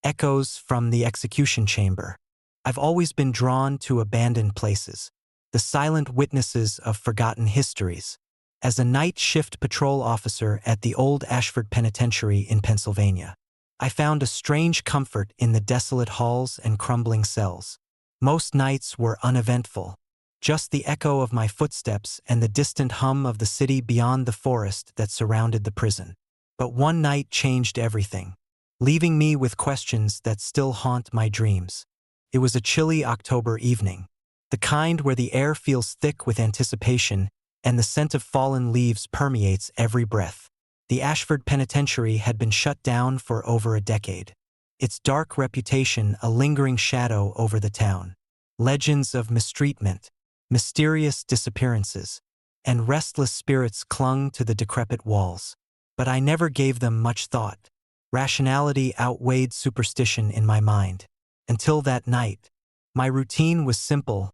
Echoes from the Execution Chamber. I've always been drawn to abandoned places, the silent witnesses of forgotten histories. As a night shift patrol officer at the old Ashford Penitentiary in Pennsylvania, I found a strange comfort in the desolate halls and crumbling cells. Most nights were uneventful, just the echo of my footsteps and the distant hum of the city beyond the forest that surrounded the prison. But one night changed everything, leaving me with questions that still haunt my dreams. It was a chilly October evening, the kind where the air feels thick with anticipation and the scent of fallen leaves permeates every breath. The Ashford Penitentiary had been shut down for over a decade, its dark reputation a lingering shadow over the town. Legends of mistreatment, mysterious disappearances, and restless spirits clung to the decrepit walls. But I never gave them much thought. Rationality outweighed superstition in my mind. Until that night, my routine was simple: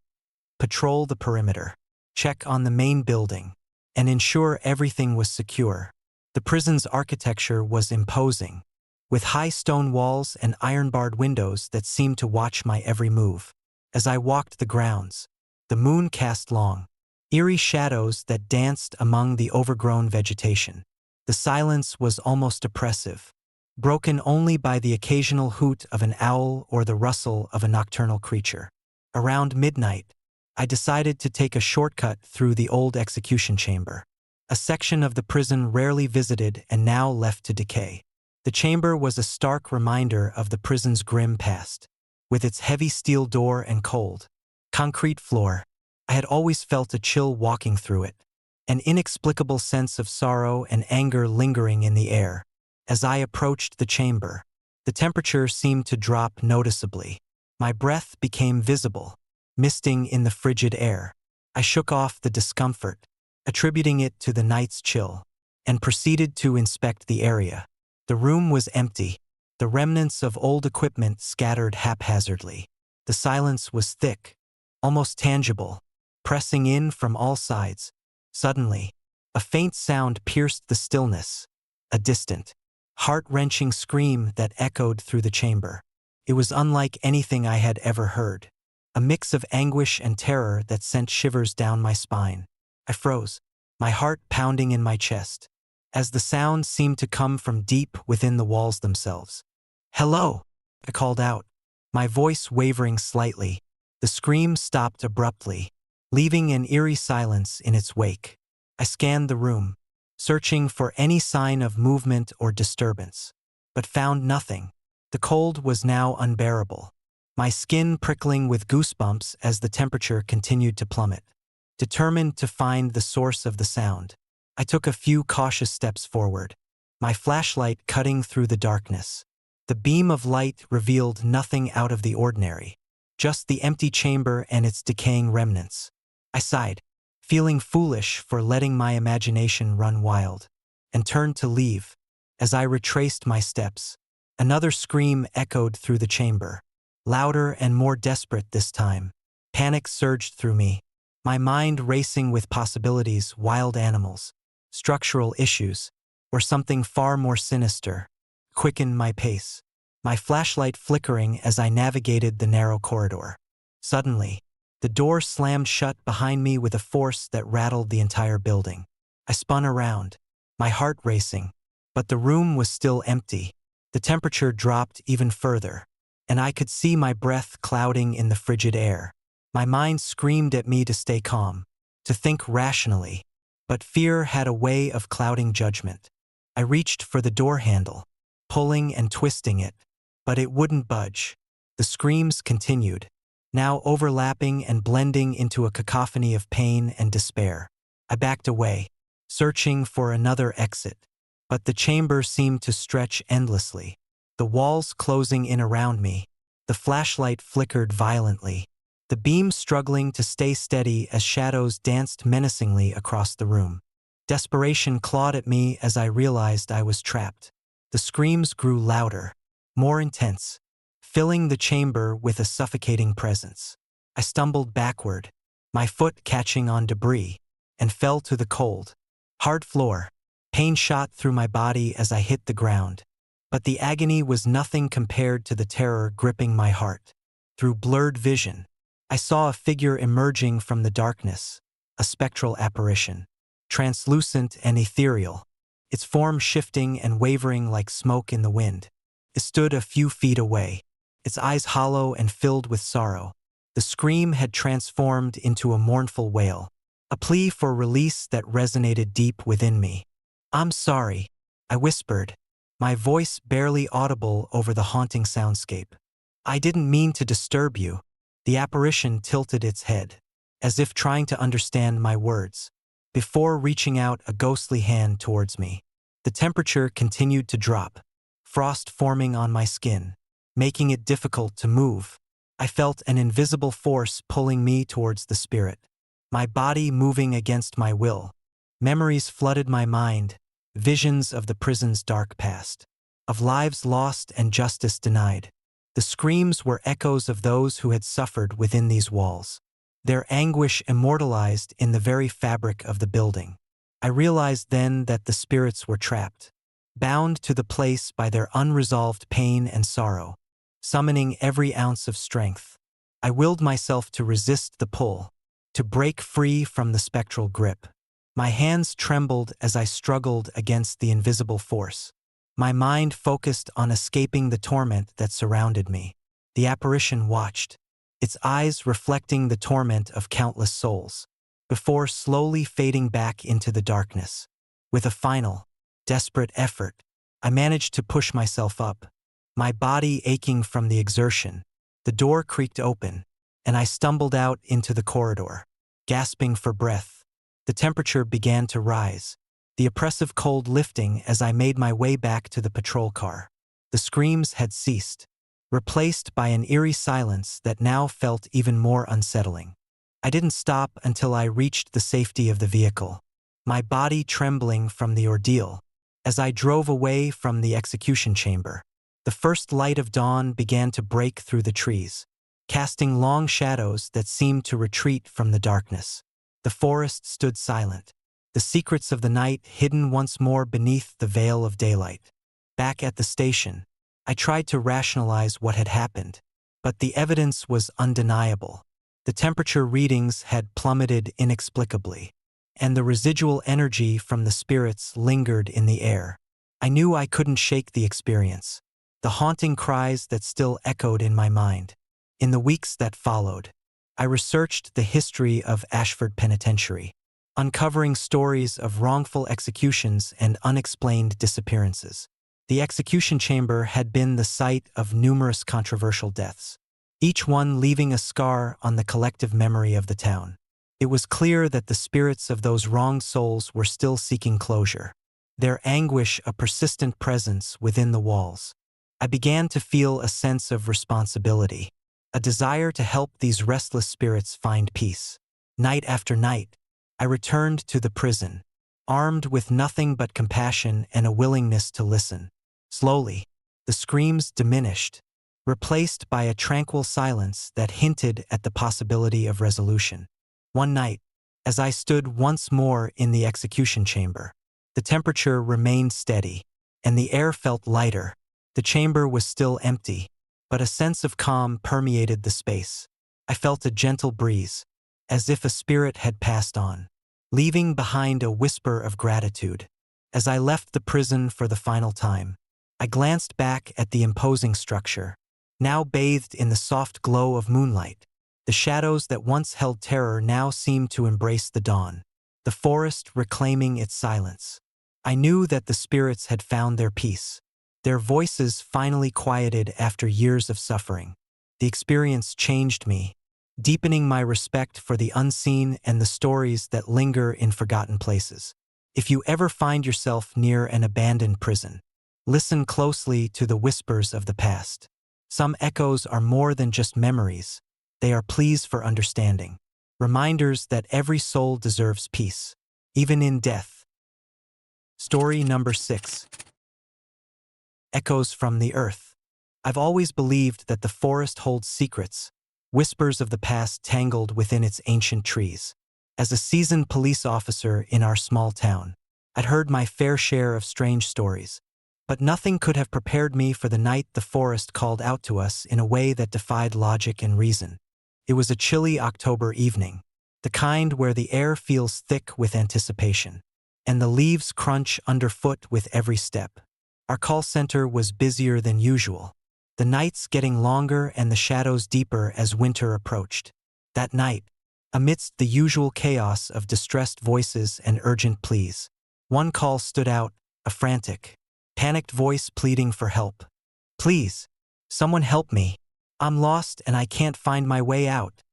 patrol the perimeter, check on the main building, and ensure everything was secure. The prison's architecture was imposing, with high stone walls and iron-barred windows that seemed to watch my every move. As I walked the grounds, the moon cast long, eerie shadows that danced among the overgrown vegetation. The silence was almost oppressive, broken only by the occasional hoot of an owl or the rustle of a nocturnal creature. Around midnight, I decided to take a shortcut through the old execution chamber, a section of the prison rarely visited and now left to decay. The chamber was a stark reminder of the prison's grim past. with its heavy steel door and cold, concrete floor. I had always felt a chill walking through it, an inexplicable sense of sorrow and anger lingering in the air. As I approached the chamber, the temperature seemed to drop noticeably. My breath became visible, misting in the frigid air. I shook off the discomfort, attributing it to the night's chill, and proceeded to inspect the area. The room was empty, the remnants of old equipment scattered haphazardly. The silence was thick, almost tangible, pressing in from all sides. Suddenly, a faint sound pierced the stillness, a distant, heart-wrenching scream that echoed through the chamber. It was unlike anything I had ever heard, a mix of anguish and terror that sent shivers down my spine. I froze, my heart pounding in my chest, as the sound seemed to come from deep within the walls themselves. "Hello!" I called out, my voice wavering slightly. The scream stopped abruptly, leaving an eerie silence in its wake. I scanned the room, searching for any sign of movement or disturbance, but found nothing. The cold was now unbearable, my skin prickling with goosebumps as the temperature continued to plummet. Determined to find the source of the sound, I took a few cautious steps forward, my flashlight cutting through the darkness. The beam of light revealed nothing out of the ordinary, just the empty chamber and its decaying remnants. I sighed, feeling foolish for letting my imagination run wild, and turned to leave. As I retraced my steps, another scream echoed through the chamber, louder and more desperate this time. Panic surged through me, my mind racing with possibilities: wild animals, structural issues, or something far more sinister. Quickened my pace, my flashlight flickering as I navigated the narrow corridor. Suddenly, the door slammed shut behind me with a force that rattled the entire building. I spun around, my heart racing, but the room was still empty. The temperature dropped even further, and I could see my breath clouding in the frigid air. My mind screamed at me to stay calm, to think rationally, but fear had a way of clouding judgment. I reached for the door handle, pulling and twisting it, but it wouldn't budge. The screams continued, now overlapping and blending into a cacophony of pain and despair. I backed away, searching for another exit, but the chamber seemed to stretch endlessly, the walls closing in around me. The flashlight flickered violently, the beam struggling to stay steady as shadows danced menacingly across the room. Desperation clawed at me as I realized I was trapped. The screams grew louder, more intense, filling the chamber with a suffocating presence. I stumbled backward, my foot catching on debris, and fell to the cold, hard floor. Pain shot through my body as I hit the ground, but the agony was nothing compared to the terror gripping my heart. Through blurred vision, I saw a figure emerging from the darkness, a spectral apparition, translucent and ethereal, its form shifting and wavering like smoke in the wind. It stood a few feet away, its eyes hollow and filled with sorrow. The scream had transformed into a mournful wail, a plea for release that resonated deep within me. "I'm sorry," I whispered, my voice barely audible over the haunting soundscape. "I didn't mean to disturb you." The apparition tilted its head, as if trying to understand my words, before reaching out a ghostly hand towards me. The temperature continued to drop, frost forming on my skin, making it difficult to move. I felt an invisible force pulling me towards the spirit, my body moving against my will. Memories flooded my mind, visions of the prison's dark past, of lives lost and justice denied. The screams were echoes of those who had suffered within these walls, their anguish immortalized in the very fabric of the building. I realized then that the spirits were trapped, bound to the place by their unresolved pain and sorrow, summoning every ounce of strength. I willed myself to resist the pull, to break free from the spectral grip. My hands trembled as I struggled against the invisible force, my mind focused on escaping the torment that surrounded me. The apparition watched, its eyes reflecting the torment of countless souls, before slowly fading back into the darkness. With a final, desperate effort, I managed to push myself up, my body aching from the exertion. The door creaked open, and I stumbled out into the corridor, gasping for breath. The temperature began to rise, the oppressive cold lifting as I made my way back to the patrol car. The screams had ceased, replaced by an eerie silence that now felt even more unsettling. I didn't stop until I reached the safety of the vehicle, my body trembling from the ordeal. As I drove away from the execution chamber, the first light of dawn began to break through the trees, casting long shadows that seemed to retreat from the darkness. The forest stood silent, the secrets of the night hidden once more beneath the veil of daylight. Back at the station, I tried to rationalize what had happened, but the evidence was undeniable. The temperature readings had plummeted inexplicably, and the residual energy from the spirits lingered in the air. I knew I couldn't shake the experience, the haunting cries that still echoed in my mind. In the weeks that followed, I researched the history of Ashford Penitentiary, uncovering stories of wrongful executions and unexplained disappearances. The execution chamber had been the site of numerous controversial deaths, each one leaving a scar on the collective memory of the town. It was clear that the spirits of those wronged souls were still seeking closure, their anguish a persistent presence within the walls. I began to feel a sense of responsibility, a desire to help these restless spirits find peace. Night after night, I returned to the prison, armed with nothing but compassion and a willingness to listen. Slowly, the screams diminished, replaced by a tranquil silence that hinted at the possibility of resolution. One night, as I stood once more in the execution chamber, the temperature remained steady, and the air felt lighter. The chamber was still empty, but a sense of calm permeated the space. I felt a gentle breeze, as if a spirit had passed on, leaving behind a whisper of gratitude. As I left the prison for the final time, I glanced back at the imposing structure, now bathed in the soft glow of moonlight. The shadows that once held terror now seemed to embrace the dawn, the forest reclaiming its silence. I knew that the spirits had found their peace, their voices finally quieted after years of suffering. The experience changed me, deepening my respect for the unseen and the stories that linger in forgotten places. If you ever find yourself near an abandoned prison, listen closely to the whispers of the past. Some echoes are more than just memories. They are pleas for understanding, reminders that every soul deserves peace, even in death. Story number 6. Echoes from the Earth. I've always believed that the forest holds secrets, whispers of the past tangled within its ancient trees. As a seasoned police officer in our small town, I'd heard my fair share of strange stories, but nothing could have prepared me for the night the forest called out to us in a way that defied logic and reason. It was a chilly October evening, the kind where the air feels thick with anticipation, and the leaves crunch underfoot with every step. Our call center was busier than usual, the nights getting longer and the shadows deeper as winter approached. That night, amidst the usual chaos of distressed voices and urgent pleas, one call stood out, a frantic, panicked voice pleading for help. "Please, someone help me. I'm lost and I can't find my way out,"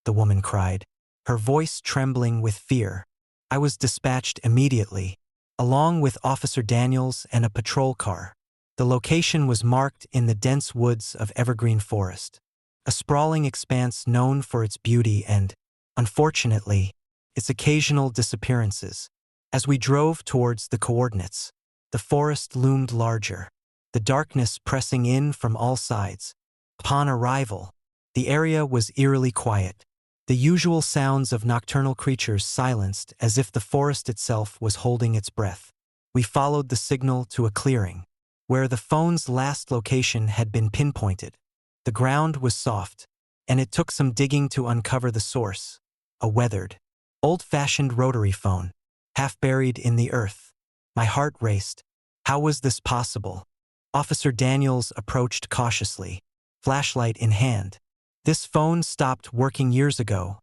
the woman cried, her voice trembling with fear. I was dispatched immediately, along with Officer Daniels and a patrol car. The location was marked in the dense woods of Evergreen Forest, a sprawling expanse known for its beauty and, unfortunately, its occasional disappearances. As we drove towards the coordinates, the forest loomed larger, the darkness pressing in from all sides. Upon arrival, the area was eerily quiet, the usual sounds of nocturnal creatures silenced as if the forest itself was holding its breath. We followed the signal to a clearing, where the phone's last location had been pinpointed. The ground was soft, and it took some digging to uncover the source, a weathered, old-fashioned rotary phone, half buried in the earth. My heart raced. How was this possible? Officer Daniels approached cautiously, flashlight in hand. "This phone stopped working years ago,"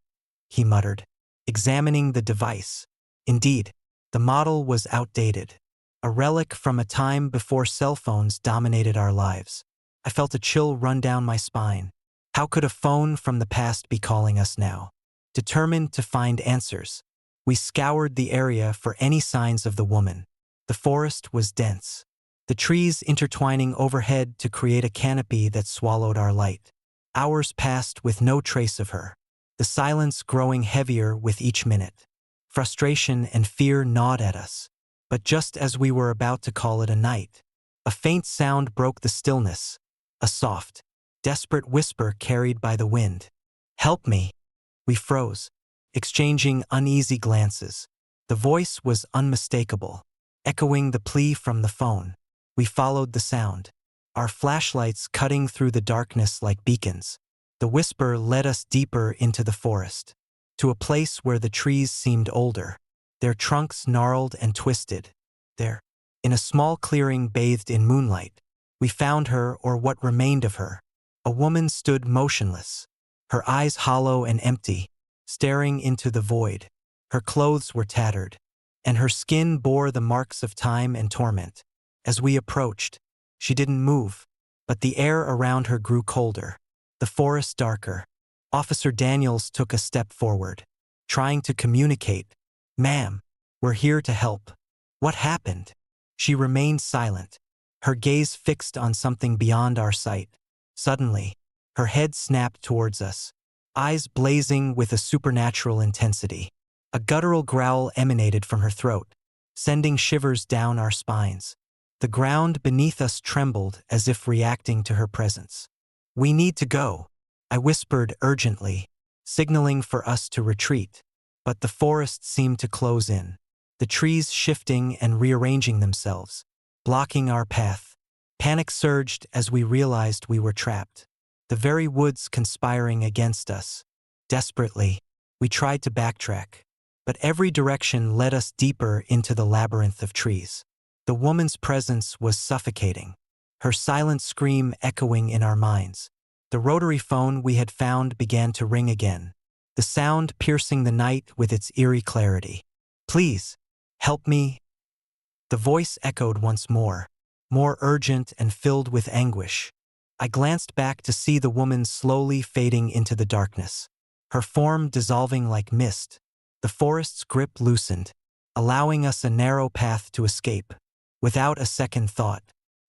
he muttered, examining the device. Indeed, the model was outdated, a relic from a time before cell phones dominated our lives. I felt a chill run down my spine. How could a phone from the past be calling us now? Determined to find answers, we scoured the area for any signs of the woman. The forest was dense, the trees intertwining overhead to create a canopy that swallowed our light. Hours passed with no trace of her, the silence growing heavier with each minute. Frustration and fear gnawed at us. But just as we were about to call it a night, a faint sound broke the stillness, a soft, desperate whisper carried by the wind. "Help me!" We froze, exchanging uneasy glances. The voice was unmistakable, echoing the plea from the phone. We followed the sound, our flashlights cutting through the darkness like beacons. The whisper led us deeper into the forest, to a place where the trees seemed older, their trunks gnarled and twisted. There, in a small clearing bathed in moonlight, we found her, or what remained of her. A woman stood motionless, her eyes hollow and empty, staring into the void. Her clothes were tattered, and her skin bore the marks of time and torment. As we approached, she didn't move, but the air around her grew colder, the forest darker. Officer Daniels took a step forward, trying to communicate. "Ma'am, we're here to help." "What happened?" She remained silent, her gaze fixed on something beyond our sight. Suddenly, her head snapped towards us, eyes blazing with a supernatural intensity. A guttural growl emanated from her throat, sending shivers down our spines. The ground beneath us trembled as if reacting to her presence. "We need to go," I whispered urgently, signaling for us to retreat. But the forest seemed to close in, the trees shifting and rearranging themselves, blocking our path. Panic surged as we realized we were trapped, the very woods conspiring against us. Desperately, we tried to backtrack, but every direction led us deeper into the labyrinth of trees. The woman's presence was suffocating, her silent scream echoing in our minds. The rotary phone we had found began to ring again, the sound piercing the night with its eerie clarity. "Please, help me." The voice echoed once more urgent and filled with anguish. I glanced back to see the woman slowly fading into the darkness, her form dissolving like mist. The forest's grip loosened, allowing us a narrow path to escape. Without a second thought,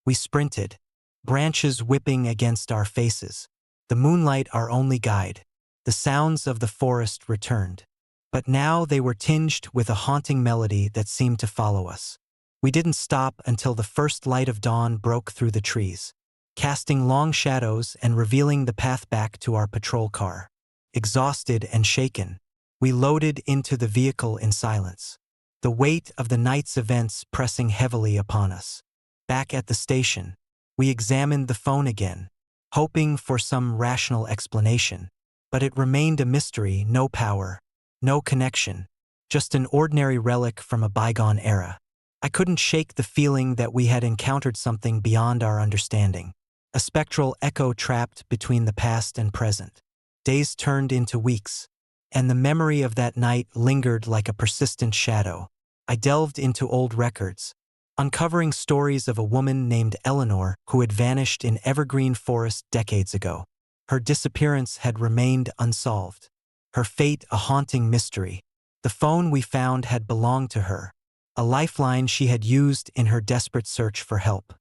we sprinted, branches whipping against our faces, the moonlight our only guide. The sounds of the forest returned, but now they were tinged with a haunting melody that seemed to follow us. We didn't stop until the first light of dawn broke through the trees, casting long shadows and revealing the path back to our patrol car. Exhausted and shaken, we loaded into the vehicle in silence, the weight of the night's events pressing heavily upon us. Back at the station, we examined the phone again, hoping for some rational explanation, but it remained a mystery. No power, no connection, just an ordinary relic from a bygone era. I couldn't shake the feeling that we had encountered something beyond our understanding, a spectral echo trapped between the past and present. Days turned into weeks, and the memory of that night lingered like a persistent shadow. I delved into old records, uncovering stories of a woman named Eleanor who had vanished in Evergreen Forest decades ago. Her disappearance had remained unsolved, her fate a haunting mystery. The phone we found had belonged to her, a lifeline she had used in her desperate search for help.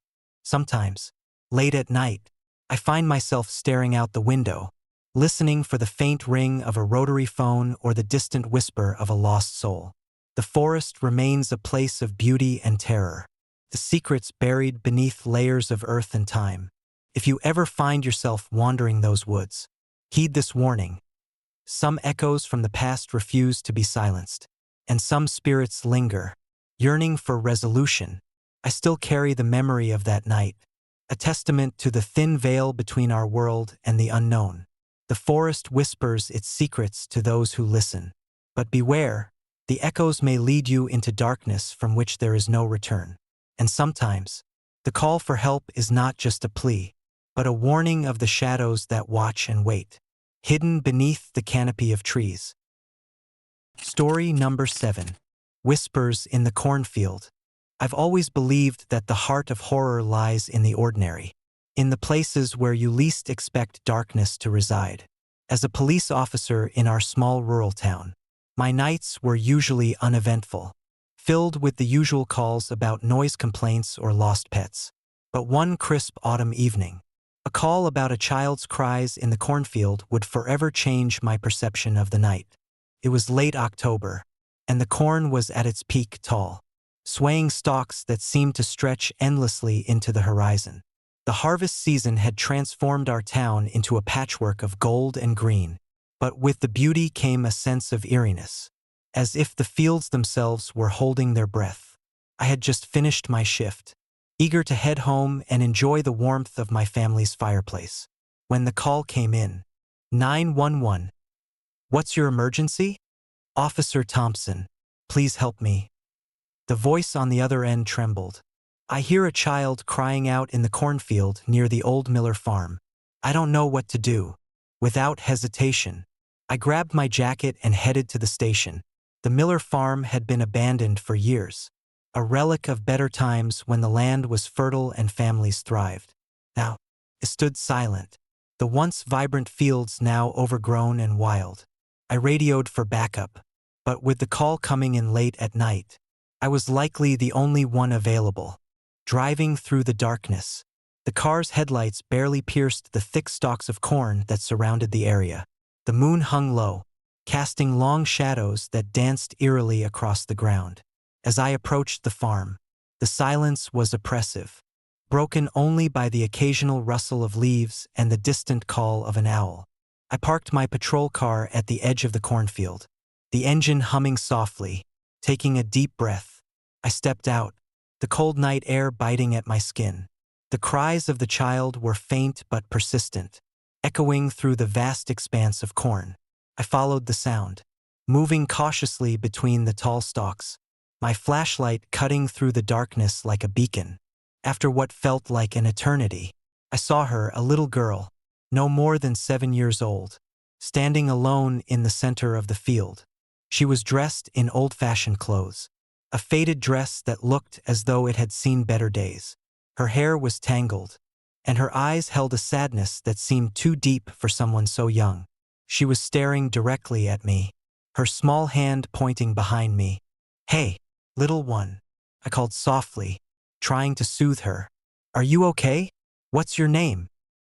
Sometimes, late at night, I find myself staring out the window, listening for the faint ring of a rotary phone or the distant whisper of a lost soul. The forest remains a place of beauty and terror, the secrets buried beneath layers of earth and time. If you ever find yourself wandering those woods, heed this warning. Some echoes from the past refuse to be silenced, and some spirits linger, yearning for resolution. I still carry the memory of that night, a testament to the thin veil between our world and the unknown. The forest whispers its secrets to those who listen. But beware, the echoes may lead you into darkness from which there is no return. And sometimes, the call for help is not just a plea, but a warning of the shadows that watch and wait, hidden beneath the canopy of trees. Story number 7. Whispers in the Cornfield. I've always believed that the heart of horror lies in the ordinary, in the places where you least expect darkness to reside. As a police officer in our small rural town, my nights were usually uneventful, filled with the usual calls about noise complaints or lost pets. But one crisp autumn evening, a call about a child's cries in the cornfield would forever change my perception of the night. It was late October, and the corn was at its peak tall, swaying stalks that seemed to stretch endlessly into the horizon. The harvest season had transformed our town into a patchwork of gold and green, but with the beauty came a sense of eeriness, as if the fields themselves were holding their breath. I had just finished my shift, eager to head home and enjoy the warmth of my family's fireplace, when the call came in. 911. What's your emergency? Officer Thompson, please help me. The voice on the other end trembled. I hear a child crying out in the cornfield near the old Miller farm. I don't know what to do. Without hesitation, I grabbed my jacket and headed to the station. The Miller farm had been abandoned for years, a relic of better times when the land was fertile and families thrived. Now, it stood silent, the once vibrant fields now overgrown and wild. I radioed for backup, but with the call coming in late at night, I was likely the only one available. Driving through the darkness, the car's headlights barely pierced the thick stalks of corn that surrounded the area. The moon hung low, casting long shadows that danced eerily across the ground. As I approached the farm, the silence was oppressive, broken only by the occasional rustle of leaves and the distant call of an owl. I parked my patrol car at the edge of the cornfield, the engine humming softly. Taking a deep breath, I stepped out, the cold night air biting at my skin. The cries of the child were faint but persistent, echoing through the vast expanse of corn. I followed the sound, moving cautiously between the tall stalks, my flashlight cutting through the darkness like a beacon. After what felt like an eternity, I saw her, a little girl, no more than 7 years old, standing alone in the center of the field. She was dressed in old-fashioned clothes, a faded dress that looked as though it had seen better days. Her hair was tangled, and her eyes held a sadness that seemed too deep for someone so young. She was staring directly at me, her small hand pointing behind me. "Hey, little one," I called softly, trying to soothe her. "Are you okay? What's your name?"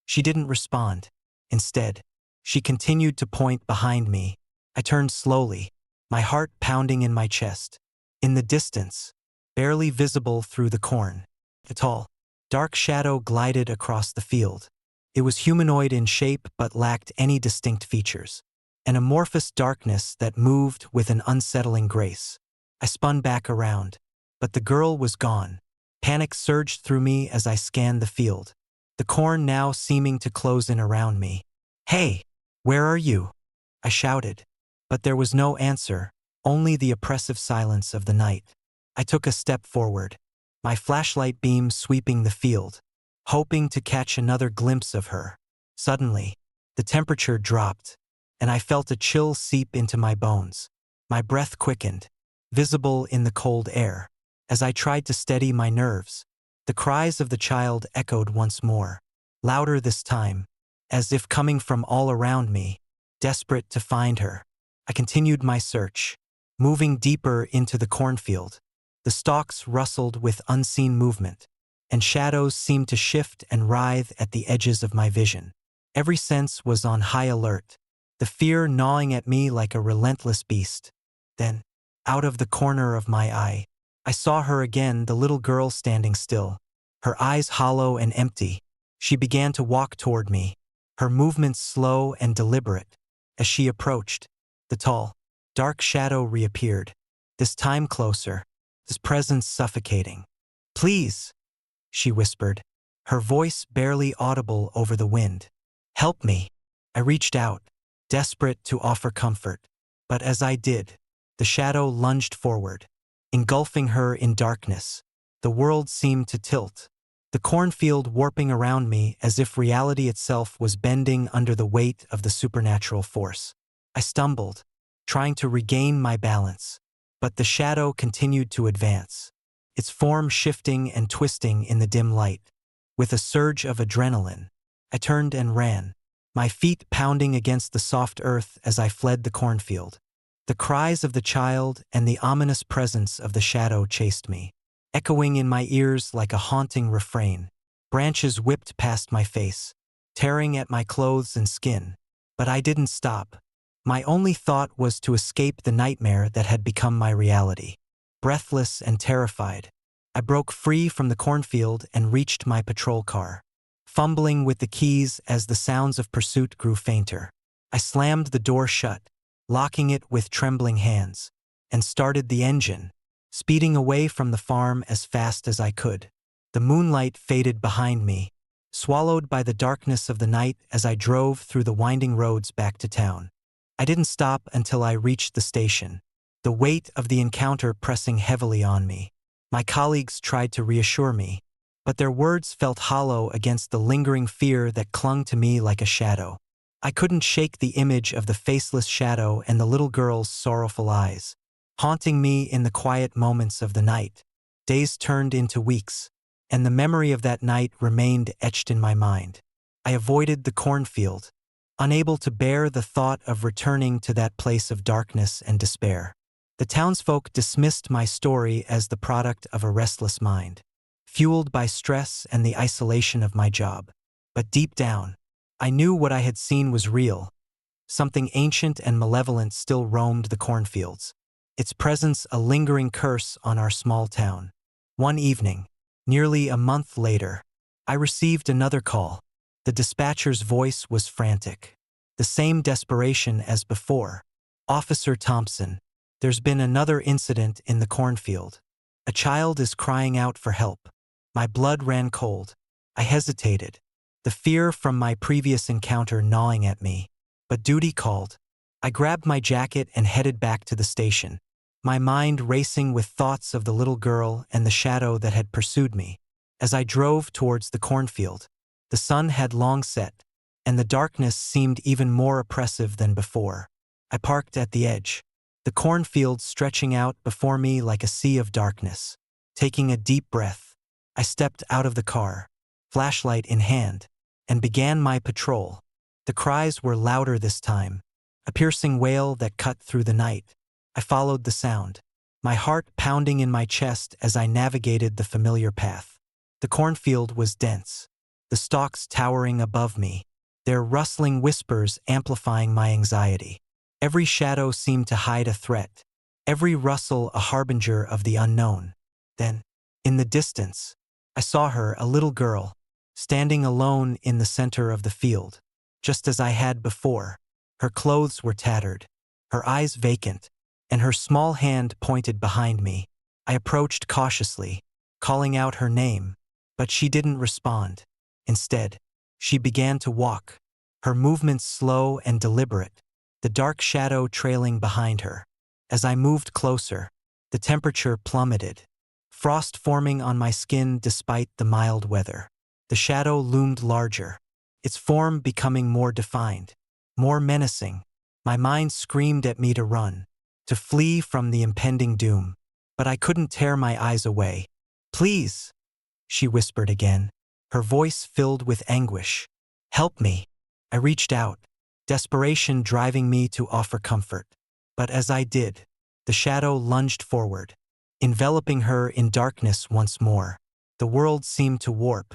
She didn't respond. Instead, she continued to point behind me. I turned slowly, my heart pounding in my chest. In the distance, barely visible through the corn, a tall, dark shadow glided across the field. It was humanoid in shape but lacked any distinct features, an amorphous darkness that moved with an unsettling grace. I spun back around, but the girl was gone. Panic surged through me as I scanned the field, the corn now seeming to close in around me. "Hey, where are you?" I shouted, but there was no answer, only the oppressive silence of the night. I took a step forward, my flashlight beam sweeping the field, hoping to catch another glimpse of her. Suddenly, the temperature dropped, and I felt a chill seep into my bones. My breath quickened, visible in the cold air. As I tried to steady my nerves, the cries of the child echoed once more, louder this time, as if coming from all around me, desperate to find her. I continued my search, moving deeper into the cornfield. The stalks rustled with unseen movement, and shadows seemed to shift and writhe at the edges of my vision. Every sense was on high alert, the fear gnawing at me like a relentless beast. Then, out of the corner of my eye, I saw her again, the little girl standing still, her eyes hollow and empty. She began to walk toward me, her movements slow and deliberate. As she approached, the tall, dark shadow reappeared, this time closer, his presence suffocating. "Please," she whispered, her voice barely audible over the wind. "Help me." I reached out, desperate to offer comfort, but as I did, the shadow lunged forward, engulfing her in darkness. The world seemed to tilt, the cornfield warping around me as if reality itself was bending under the weight of the supernatural force. I stumbled, trying to regain my balance, but the shadow continued to advance, its form shifting and twisting in the dim light. With a surge of adrenaline, I turned and ran, my feet pounding against the soft earth as I fled the cornfield. The cries of the child and the ominous presence of the shadow chased me, echoing in my ears like a haunting refrain. Branches whipped past my face, tearing at my clothes and skin. But I didn't stop. My only thought was to escape the nightmare that had become my reality. Breathless and terrified, I broke free from the cornfield and reached my patrol car, fumbling with the keys as the sounds of pursuit grew fainter. I slammed the door shut, locking it with trembling hands, and started the engine, speeding away from the farm as fast as I could. The moonlight faded behind me, swallowed by the darkness of the night as I drove through the winding roads back to town. I didn't stop until I reached the station, the weight of the encounter pressing heavily on me. My colleagues tried to reassure me, but their words felt hollow against the lingering fear that clung to me like a shadow. I couldn't shake the image of the faceless shadow and the little girl's sorrowful eyes, haunting me in the quiet moments of the night. Days turned into weeks, and the memory of that night remained etched in my mind. I avoided the cornfield, unable to bear the thought of returning to that place of darkness and despair. The townsfolk dismissed my story as the product of a restless mind, fueled by stress and the isolation of my job. But deep down, I knew what I had seen was real. Something ancient and malevolent still roamed the cornfields, its presence a lingering curse on our small town. One evening, nearly a month later, I received another call. The dispatcher's voice was frantic, the same desperation as before. "Officer Thompson, there's been another incident in the cornfield. A child is crying out for help." My blood ran cold. I hesitated, the fear from my previous encounter gnawing at me. But duty called. I grabbed my jacket and headed back to the station, my mind racing with thoughts of the little girl and the shadow that had pursued me. As I drove towards the cornfield, the sun had long set, and the darkness seemed even more oppressive than before. I parked at the edge, the cornfield stretching out before me like a sea of darkness. Taking a deep breath, I stepped out of the car, flashlight in hand, and began my patrol. The cries were louder this time, a piercing wail that cut through the night. I followed the sound, my heart pounding in my chest as I navigated the familiar path. The cornfield was dense, the stalks towering above me, their rustling whispers amplifying my anxiety. Every shadow seemed to hide a threat, every rustle a harbinger of the unknown. Then, in the distance, I saw her, a little girl, standing alone in the center of the field. Just as I had before, her clothes were tattered, her eyes vacant, and her small hand pointed behind me. I approached cautiously, calling out her name, but she didn't respond. Instead, she began to walk, her movements slow and deliberate, the dark shadow trailing behind her. As I moved closer, the temperature plummeted, frost forming on my skin despite the mild weather. The shadow loomed larger, its form becoming more defined, more menacing. My mind screamed at me to run, to flee from the impending doom, but I couldn't tear my eyes away. "Please," she whispered again, her voice filled with anguish. "Help me." I reached out, desperation driving me to offer comfort. But as I did, the shadow lunged forward, enveloping her in darkness once more. The world seemed to warp,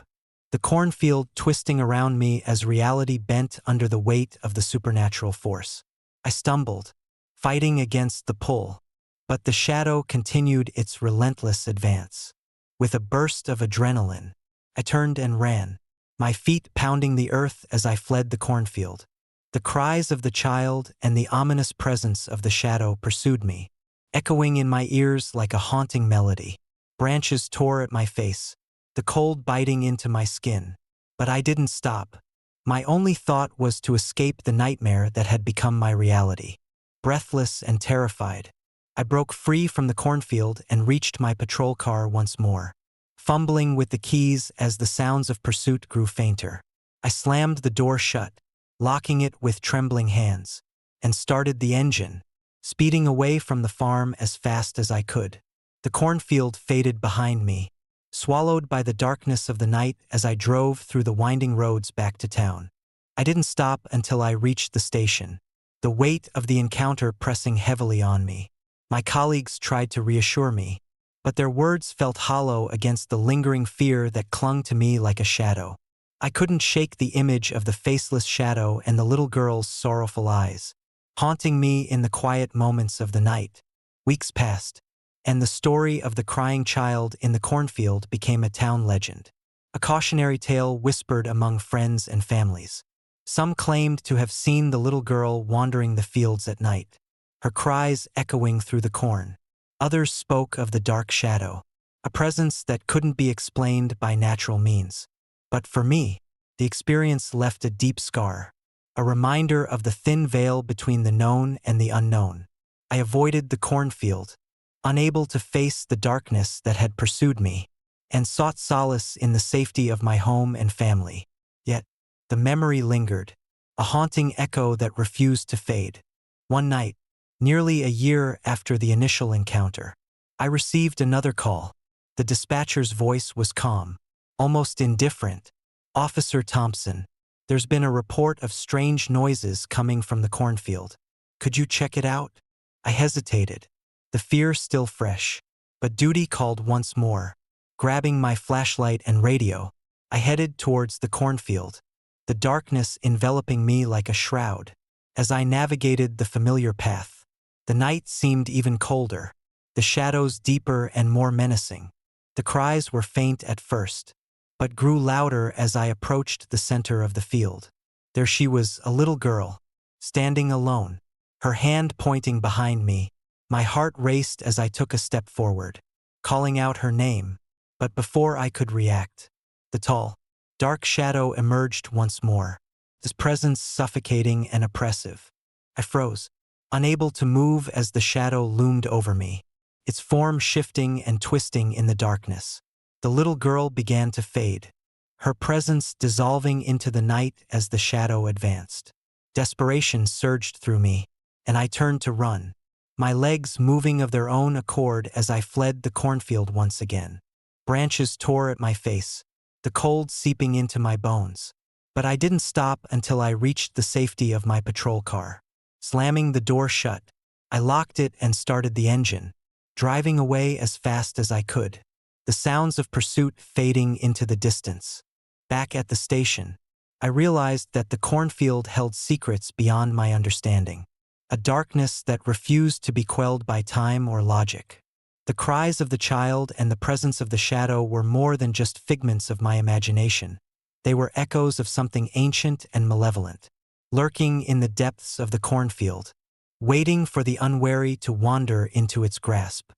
the cornfield twisting around me as reality bent under the weight of the supernatural force. I stumbled, fighting against the pull, but the shadow continued its relentless advance. With a burst of adrenaline, I turned and ran, my feet pounding the earth as I fled the cornfield. The cries of the child and the ominous presence of the shadow pursued me, echoing in my ears like a haunting melody. Branches tore at my face, the cold biting into my skin. But I didn't stop. My only thought was to escape the nightmare that had become my reality. Breathless and terrified, I broke free from the cornfield and reached my patrol car once more, fumbling with the keys as the sounds of pursuit grew fainter. I slammed the door shut, locking it with trembling hands, and started the engine, speeding away from the farm as fast as I could. The cornfield faded behind me, swallowed by the darkness of the night as I drove through the winding roads back to town. I didn't stop until I reached the station, the weight of the encounter pressing heavily on me. My colleagues tried to reassure me, but their words felt hollow against the lingering fear that clung to me like a shadow. I couldn't shake the image of the faceless shadow and the little girl's sorrowful eyes, haunting me in the quiet moments of the night. Weeks passed, and the story of the crying child in the cornfield became a town legend, a cautionary tale whispered among friends and families. Some claimed to have seen the little girl wandering the fields at night, her cries echoing through the corn. Others spoke of the dark shadow, a presence that couldn't be explained by natural means. But for me, the experience left a deep scar, a reminder of the thin veil between the known and the unknown. I avoided the cornfield, unable to face the darkness that had pursued me, and sought solace in the safety of my home and family. Yet, the memory lingered, a haunting echo that refused to fade. One night, nearly a year after the initial encounter, I received another call. The dispatcher's voice was calm, almost indifferent. "Officer Thompson, there's been a report of strange noises coming from the cornfield. Could you check it out?" I hesitated, the fear still fresh, but duty called once more. Grabbing my flashlight and radio, I headed towards the cornfield, the darkness enveloping me like a shroud. As I navigated the familiar path, the night seemed even colder, the shadows deeper and more menacing. The cries were faint at first, but grew louder as I approached the center of the field. There she was, a little girl, standing alone, her hand pointing behind me. My heart raced as I took a step forward, calling out her name, but before I could react, the tall, dark shadow emerged once more, his presence suffocating and oppressive. I froze, unable to move as the shadow loomed over me, its form shifting and twisting in the darkness. The little girl began to fade, her presence dissolving into the night as the shadow advanced. Desperation surged through me, and I turned to run, my legs moving of their own accord as I fled the cornfield once again. Branches tore at my face, the cold seeping into my bones. But I didn't stop until I reached the safety of my patrol car. Slamming the door shut, I locked it and started the engine, driving away as fast as I could, the sounds of pursuit fading into the distance. Back at the station, I realized that the cornfield held secrets beyond my understanding, a darkness that refused to be quelled by time or logic. The cries of the child and the presence of the shadow were more than just figments of my imagination. They were echoes of something ancient and malevolent, lurking in the depths of the cornfield, waiting for the unwary to wander into its grasp.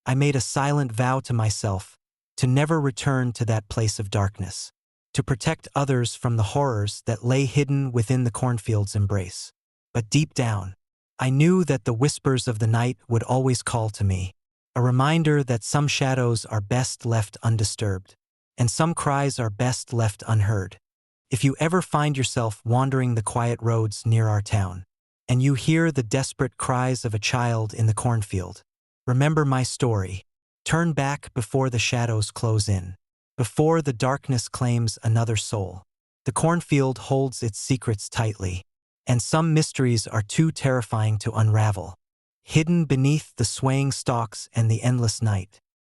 I made a silent vow to myself to never return to that place of darkness, to protect others from the horrors that lay hidden within the cornfield's embrace. But deep down, I knew that the whispers of the night would always call to me, a reminder that some shadows are best left undisturbed, and some cries are best left unheard. If you ever find yourself wandering the quiet roads near our town, and you hear the desperate cries of a child in the cornfield, remember my story. Turn back before the shadows close in, before the darkness claims another soul. The cornfield holds its secrets tightly, and some mysteries are too terrifying to unravel, hidden beneath the swaying stalks and the endless night.